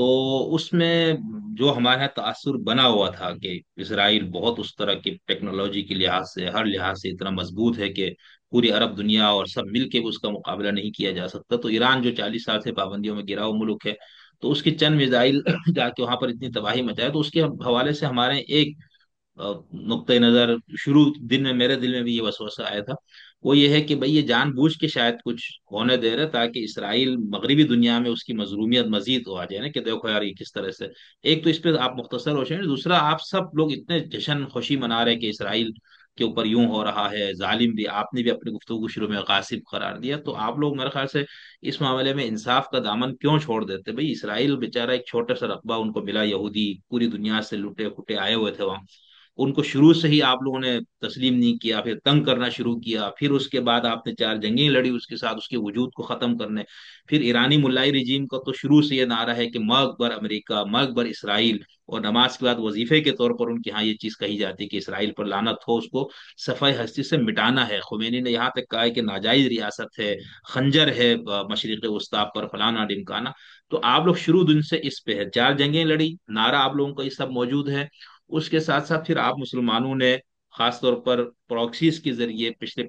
تو اس میں جو ہمارے یہاں تاثر بنا ہوا تھا کہ اسرائیل بہت اس طرح کی ٹیکنالوجی کے لحاظ سے ہر لحاظ سے اتنا مضبوط ہے کہ پوری عرب دنیا اور سب مل کے بھی اس کا مقابلہ نہیں کیا جا سکتا، تو ایران جو 40 سال سے پابندیوں میں گرا ہوا ملک ہے، تو اس کی چند میزائل جا کے وہاں پر اتنی تباہی مچائے، تو اس کے حوالے سے ہمارے ایک نقطۂ نظر شروع دن میں میرے دل میں بھی یہ وسوسہ آیا تھا، وہ یہ ہے کہ بھئی یہ جان بوجھ کے شاید کچھ ہونے دے رہے تاکہ اسرائیل مغربی دنیا میں اس کی مظلومیت مزید ہو آ جائے نا، کہ دیکھو یار یہ کس طرح سے، ایک تو اس پہ آپ مختصر ہو جائیں، دوسرا آپ سب لوگ اتنے جشن خوشی منا رہے کہ اسرائیل کے اوپر یوں ہو رہا ہے، ظالم بھی، آپ نے بھی اپنی گفتگو شروع میں غاصب قرار دیا، تو آپ لوگ میرے خیال سے اس معاملے میں انصاف کا دامن کیوں چھوڑ دیتے؟ بھئی اسرائیل بیچارہ ایک چھوٹا سا رقبہ ان کو ملا، یہودی پوری دنیا سے لٹے پھٹے آئے ہوئے تھے وہاں، ان کو شروع سے ہی آپ لوگوں نے تسلیم نہیں کیا، پھر تنگ کرنا شروع کیا، پھر اس کے بعد آپ نے 4 جنگیں لڑی اس کے ساتھ اس کے وجود کو ختم کرنے، پھر ایرانی ملائی رجیم کا تو شروع سے یہ نعرہ ہے کہ مغبر امریکہ مغبر اسرائیل، اور نماز کے بعد وظیفے کے طور پر ان کے ہاں یہ چیز کہی جاتی ہے کہ اسرائیل پر لعنت ہو، اس کو صفحہ ہستی سے مٹانا ہے، خمینی نے یہاں تک کہا ہے کہ ناجائز ریاست ہے، خنجر ہے مشرق وسطی پر، فلانا ڈمکانا، تو آپ لوگ شروع دن سے اس پہ ہے، 4 جنگیں لڑی، نعرہ آپ لوگوں کا یہ سب موجود ہے، اس کے ساتھ ساتھ پھر آپ مسلمانوں نے خاص طور پر پروکسیز کے ذریعے پچھلے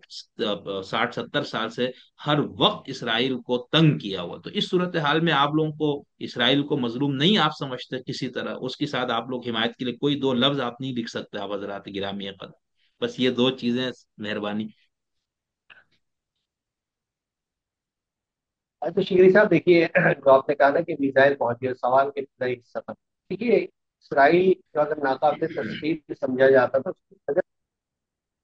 60 70 سال سے ہر وقت اسرائیل کو تنگ کیا ہوا، تو اس صورتحال میں آپ لوگوں کو اسرائیل کو مظلوم نہیں آپ سمجھتے کسی طرح، اس کے ساتھ آپ لوگ حمایت کے لیے کوئی دو لفظ آپ نہیں لکھ سکتے آپ حضرات گرامی قدر، بس یہ 2 چیزیں، مہربانی۔ تو شیری صاحب دیکھیے، جو آپ نے کہا نا کہ میزائل پہنچ گیا، سوال کے ابتدائی حصہ تک، دیکھیے اسرائیل جو اگر ناقابل تسخیر سمجھا جاتا تو اس کی وجہ،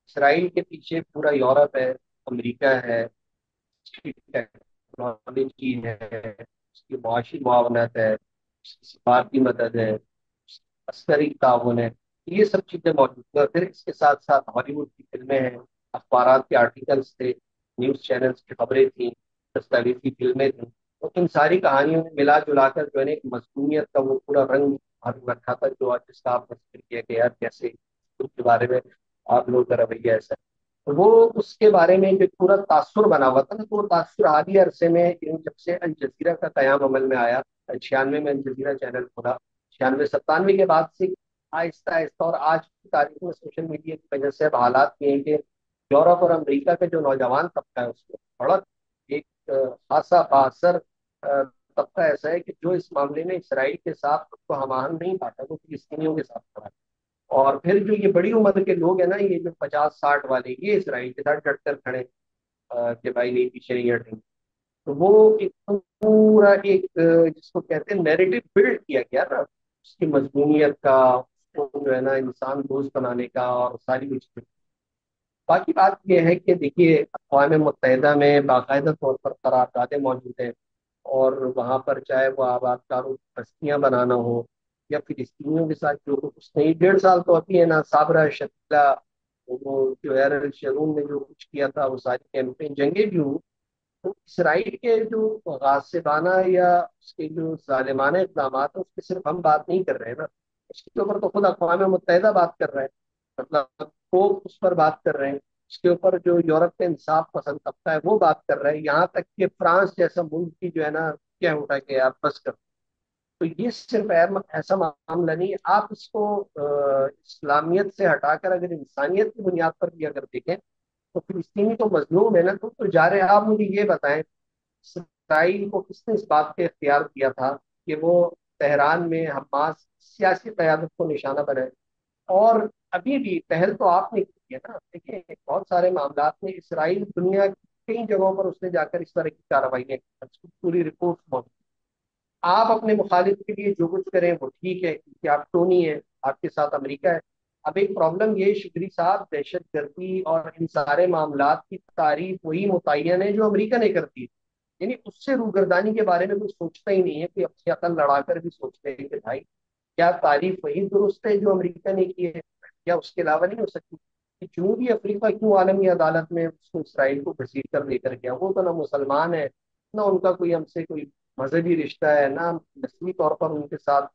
اسرائیل کے پیچھے پورا یورپ ہے، امریکہ ہے، اس کی ٹیکنالوجی ہے، اس کی معاشی معاونت ہے، اس کی سفارتی مدد ہے، اس کی عسکری تعاون ہے، یہ سب چیزیں موجود ہیں، اور پھر اس کے ساتھ ساتھ ہالی ووڈ کی فلمیں ہیں، اخبارات کے آرٹیکلس تھے، نیوز چینلز کی خبریں تھیں، دستاویزی فلمیں تھیں، تو ان ساری کہانیوں میں ملا جلا کر جو ہے نا ایک مصنوعیت کا وہ پورا رنگ بھر رکھا تھا، جو آج جس کا آپ نے ذکر کیا کہ یار کیسے اس کے بارے میں آپ لوگوں کا رویہ ایسا ہے، تو وہ اس کے بارے میں جو پورا تاثر بنا ہوا تھا نا، تو وہ تاثر حالیہ عرصے میں جب سے الجزیرہ کا قیام عمل میں آیا، 96 میں الجزیرہ چینل کھلا، 96 97 کے بعد سے آہستہ آہستہ، اور آج کی تاریخ میں سوشل میڈیا کی وجہ سے اب حالات یہ ہیں کہ یورپ اور امریکہ کے جو نوجوان طبقہ ہے اس میں بڑا ایک خاصا باثر طبقہ ایسا ہے کہ جو اس معاملے میں اسرائیل کے ساتھ خود کو ہم آہنگ نہیں پاتا، وہ فلسطینیوں کے ساتھ کھڑا ہے، اور پھر جو یہ بڑی عمر کے لوگ ہیں نا، یہ جو 50 60 والے، یہ اسرائیل کے ساتھ ڈٹ کر کھڑے کہ بھائی نہیں پیچھے نہیں ہٹیں گے، تو وہ ایک پورا ایک جس کو کہتے ہیں نیریٹو بلڈ کیا گیا نا، اس کی مضمونیت کا، اس کو جو ہے نا انسان دوست بنانے کا، اور ساری کچھ، باقی بات یہ ہے کہ دیکھیے اقوام متحدہ میں باقاعدہ طور پر قراردادیں موجود ہیں، اور وہاں پر چاہے وہ آباد کاروں کی بستیاں بنانا ہو، یا فلسطینیوں کے ساتھ جو کچھ نہیں، 1.5 سال تو ابھی ہے نا، صابرہ شتیلا، وہ جو ایرل شرون نے جو کچھ کیا تھا، وہ ساری کیمپین جنگیں بھی ہوں، تو اسرائیل کے جو غاصبانہ یا اس کے جو ظالمانہ اقدامات ہیں اس پہ صرف ہم بات نہیں کر رہے ہیں نا، اس کے اوپر تو خود اقوام متحدہ بات کر رہے ہیں، مطلب وہ اس پر بات کر رہے ہیں، اس کے اوپر جو یورپ کے انصاف پسند طبقہ ہے وہ بات کر رہے ہیں، یہاں تک کہ فرانس جیسا ملک کی جو ہے نا کیا اٹھا کے آپ بس کر، تو یہ صرف ایسا معاملہ نہیں ہے، آپ اس کو اسلامیت سے ہٹا کر اگر انسانیت کی بنیاد پر بھی اگر دیکھیں تو فلسطینی تو مظلوم ہے نا، تو جا رہے ہیں، آپ مجھے یہ بتائیں اسرائیل کو کس نے اس بات پہ اختیار کیا تھا کہ وہ تہران میں حماس سیاسی قیادت کو نشانہ بنائے؟ اور ابھی بھی پہل تو آپ نے کی ہے نا، دیکھیں بہت سارے معاملات میں اسرائیل دنیا کی کئی جگہوں پر اس نے جا کر اس طرح کی کارروائیاں کی، اس کی پوری رپورٹ موجود، آپ اپنے مخالف کے لیے جو کچھ کریں وہ ٹھیک ہے کیونکہ آپ ٹونی ہے، آپ کے ساتھ امریکہ ہے، اب ایک پرابلم یہ شبری صاحب، دہشت گردی اور ان سارے معاملات کی تعریف وہی متعین ہے جو امریکہ نے کرتی ہے، یعنی اس سے روگردانی کے بارے میں کوئی سوچتا ہی نہیں ہے، کوئی اپنی عقل لڑا کر بھی سوچتے ہیں کہ بھائی کیا تعریف وہی درست ہے جو امریکہ نے کی ہے، کیا اس کے علاوہ نہیں ہو سکتی؟ کہ جنوبی افریقہ کیوں عالمی عدالت میں اس کو اسرائیل کو گھسیٹ کر لے کر گیا؟ وہ تو نہ مسلمان ہے، نہ ان کا کوئی ہم سے کوئی مذہبی رشتہ ہے، نہ نسلی طور پر ان کے ساتھ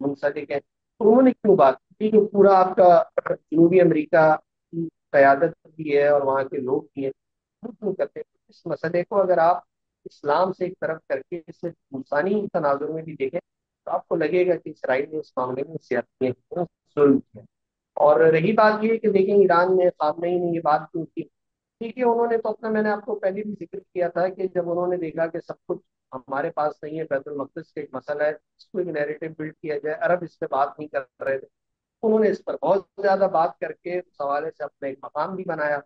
منسلک ہے، تو انہوں نے کیوں بات کی؟ جو پورا آپ کا جنوبی امریکہ کی قیادت بھی ہے اور وہاں کے لوگ بھی ہیں، وہ کیوں کرتے ہیں؟ اس مسئلے کو اگر آپ اسلام سے ایک طرف کر کے صرف انسانی تناظر میں بھی دیکھیں تو آپ کو لگے گا کہ اسرائیل نے اس معاملے میں زیادتی کی، ظلم کیا۔ اور رہی بات یہ کہ دیکھیں ایران نے خامنئی نے یہ بات کیوں کی؟ ٹھیک ہے، انہوں نے تو اپنا، میں نے آپ کو پہلے بھی ذکر کیا تھا کہ جب انہوں نے دیکھا کہ سب کچھ ہمارے پاس نہیں ہے، بیت المقدس کا ایک مسئلہ ہے، اس کو ایک نیریٹو بلڈ کیا جائے، عرب اس پہ بات نہیں کر رہے تھے، انہوں نے اس پر بہت زیادہ بات کر کے اس حوالے سے اپنا ایک مقام بھی بنایا،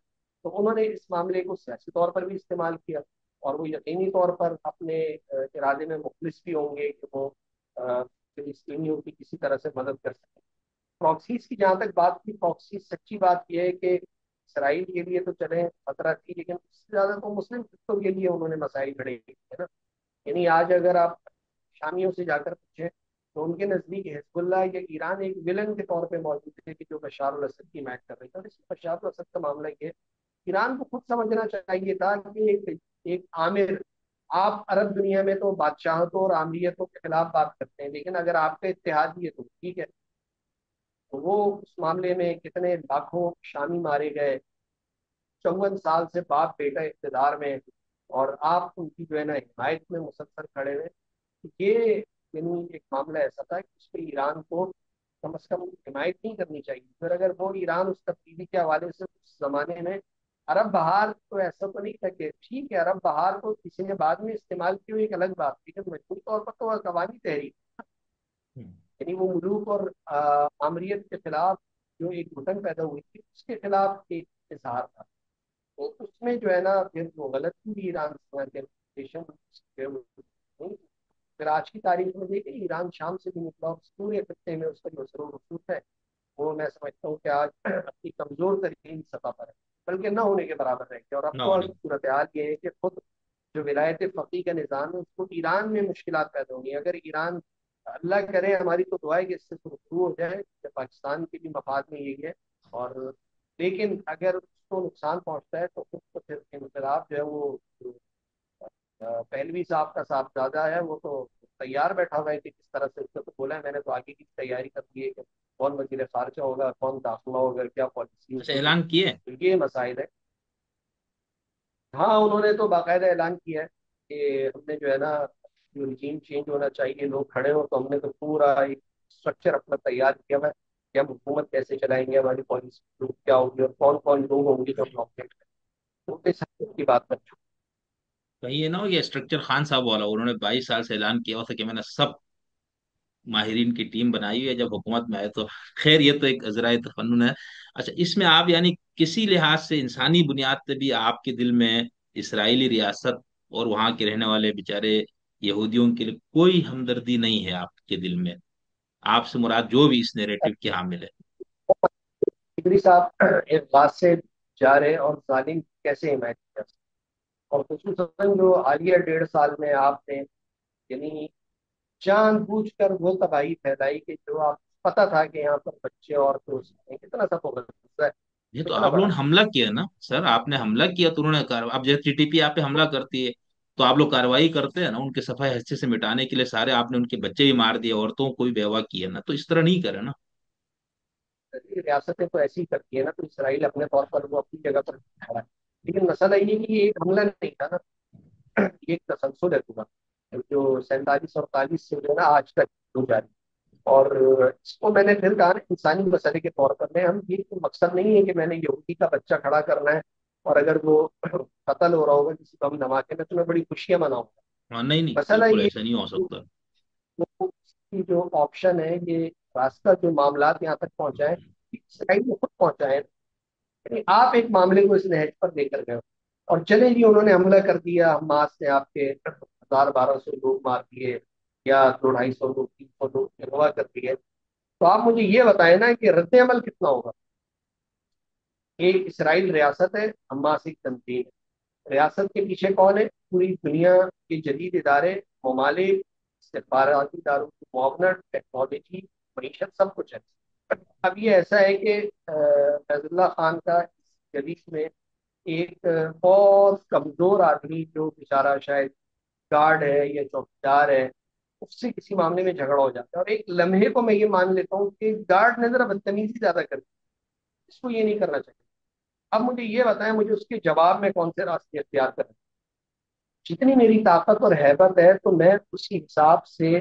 تو انہوں نے اس معاملے کو سیاسی طور پر بھی استعمال کیا، اور وہ یقینی طور پر اپنے ارادے میں مخلص بھی ہوں گے کہ وہ فلسطینیوں کی کسی طرح سے مدد کر سکیں۔ پراکسیز کی جہاں تک بات کی، پراکسیز سچی بات یہ ہے کہ اسرائیل کے لیے تو چلیں خطرہ تھی، لیکن اس سے زیادہ تو مسلم خطوں کے لیے انہوں نے مسائل کھڑے کیے ہے نا۔ یعنی آج اگر آپ شامیوں سے جا کر پوچھیں تو ان کے نزدیک حزب اللہ یا ایران ایک ولن کے طور پہ موجود ہے کہ جو بشار الاسد کی حمایت کر رہی ہے، اور اس میں بشار الاسد کا معاملہ یہ ہے، ایران کو خود سمجھنا چاہیے تھا کہ ایک عامر، آپ عرب دنیا میں تو بادشاہتوں اور آمریتوں کے خلاف بات کرتے ہیں، لیکن اگر آپ کا اتحادی ہے تو ٹھیک ہے، تو وہ اس معاملے میں کتنے لاکھوں شامی مارے گئے، 54 سال سے باپ بیٹا اقتدار میں، اور آپ ان کی جو ہے نا حمایت میں مسلسل کھڑے ہوئے، یہ یعنی ایک معاملہ ایسا تھا کہ اس پہ ایران کو کم از کم حمایت نہیں کرنی چاہیے۔ پھر اگر وہ ایران اس تبدیلی کے حوالے سے اس زمانے میں عرب بہار، تو ایسا تو نہیں تھا کہ ٹھیک ہے عرب بہار کو کسی نے بعد میں استعمال کی ہوئی ایک الگ بات، لیکن مجموعی طور پر تو وہ قوانی تحریک، یعنی وہ ملوک اور آمریت کے خلاف جو ایک گھٹن پیدا ہوئی تھی اس کے خلاف ایک اظہار تھا، تو اس میں جو ہے نا پھر وہ غلطی بھی ایران سے پھر آج کی تاریخ میں دیکھیں ایران شام سے بھی نکلا، اور پورے خطے میں اس کا جو اثر و رسوخ ہے وہ میں سمجھتا ہوں کہ آج اپنی کمزور ترین سطح پر ہے، بلکہ نہ ہونے کے برابر رہ گیا، اور اب نہ تو ہونے صورتحال یہ ہے کہ خود جو ولایت فقیہ کا نظام ہے اس کو ایران میں مشکلات پیدا ہوں گی اگر ایران، اللہ کرے ہماری تو دعا ہے کہ اس سے شروع ہو جائے کہ پاکستان کے بھی مفاد میں یہی ہے، اور لیکن اگر اس کو نقصان پہنچتا ہے تو خود کو پھر انقلاب جو ہے وہ پہلوی صاحب کا صاحبزادہ ہے وہ تو تیار بیٹھا ہوا ہے کہ کس طرح سے، اس نے تو بولا ہے میں نے تو آگے کی تیاری کر دی ہے کہ کون وزیر خارجہ ہوگا، کون داخلہ ہوگا، کیا پالیسی اچھا ہوگی، اعلان کیے؟ تو یہ مسائل ہے۔ ہاں انہوں نے تو باقاعدہ اعلان کیا ہے کہ ہم نے جو ہے نا جو رجیم چینج ہونا چاہیے، لوگ کھڑے ہو، تو ہم نے تو پورا ایک اسٹرکچر اپنا تیار کیا ہوا ہے کہ ہم حکومت کیسے چلائیں گے، ہماری پالیسی کیا ہوگی، اور کون کون لوگ ہوں گے جو ہم نومینیٹ کریں گے، تو اس حد کی بات کر چکے کہیں یہ نہ ہو کہ اسٹرکچر خان صاحب والا، انہوں نے 22 سال سے اعلان کیا ہوا تھا کہ میں نے سب ماہرین کی ٹیم بنائی ہوئی ہے، جب حکومت میں آئے تو خیر یہ تو ایک ذرائع تفنن ہے۔ اچھا اس میں آپ یعنی کسی لحاظ سے انسانی بنیاد پہ بھی آپ کے دل میں اسرائیلی ریاست اور وہاں کے رہنے والے بیچارے یہودیوں کے لیے کوئی ہمدردی نہیں ہے آپ کے دل میں؟ آپ سے مراد جو بھی اس نیریٹو کے حامل ہے؟ ڈگری صاحب ایک بات سے جا رہے اور ظالم کیسے حمایت کیا، اور خصوصاً جو حالیہ 1.5 سال میں آپ نے یعنی جان بوجھ کر وہ تباہی پھیلائی کہ جو آپ پتہ تھا کہ یہاں پر بچے اور دوست ہیں، کتنا سا تو غصہ ہے، یہ تو کتنا آپ لوگوں بڑا۔ نے حملہ کیا نا سر، آپ نے حملہ کیا تو انہوں نے اب جیسے ٹی ٹی پی آپ پہ حملہ کرتی ہے تو آپ لوگ کاروائی کرتے ہیں نا ان کے صفحہ حیثیت سے مٹانے کے لیے، سارے آپ نے ان کے بچے بھی مار دیے، عورتوں کو بھی بیوہ کیا نا، تو اس طرح نہیں کرے نا۔ ریاستیں تو ایسی ہی کرتی ہے نا، تو اسرائیل اپنے طور پر وہ اپنی جگہ پر کھڑا ہے، لیکن مسئلہ یہ کہ یہ ایک حملہ نہیں تھا نا، یہ ایک تسلسل ہے پورا جو 47 48 سے جو ہے نا آج تک ہو جاری، اور اس کو میں نے پھر کہا نا انسانی مسئلے کے طور پر، میں ہم یہ تو مقصد نہیں ہے کہ میں نے یہودی کا بچہ کھڑا کرنا ہے اور اگر وہ قتل ہو رہا ہوگا کسی بم دھماکے میں تو میں بڑی خوشیاں مناؤں گا، ہاں نہیں نہیں مسئلہ بالکل یہ ایسا نہیں ہو سکتا۔ اس کی جو آپشن ہے، یہ راستہ جو معاملات یہاں تک پہنچائے اسرائیل میں خود پہنچائے، یعنی آپ ایک معاملے کو اس نہج پر لے کر گئے ہو، اور چلے جی انہوں نے حملہ کر دیا، حماس نے آپ کے 1000 1200 لوگ مار دیے یا 200 250 لوگ 300 لوگ اغوا کر دیے، تو آپ مجھے یہ بتائیں نا کہ رد عمل کتنا ہوگا؟ ایک اسرائیل ریاست ہے، حماس ایک تنظیم ہے، ریاست کے پیچھے کون ہے؟ پوری دنیا کے جدید ادارے، ممالک، استخباراتی اداروں کی معاونت، ٹیکنالوجی، معیشت، سب کچھ ہے۔ اب یہ ایسا ہے کہ فیض اللہ خان کا اس جدید میں ایک بہت کمزور آدمی جو بیچارہ شاید گارڈ ہے یا چوکیدار ہے، اس سے کسی معاملے میں جھگڑا ہو جاتا ہے، اور ایک لمحے کو میں یہ مان لیتا ہوں کہ گارڈ نے ذرا بدتمیزی زیادہ کر دی، اس کو یہ نہیں کرنا چاہیے۔ اب مجھے یہ بتائیں مجھے اس کے جواب میں کون سے راستے اختیار کریں؟ جتنی میری طاقت اور حیبت ہے تو میں اسی حساب سے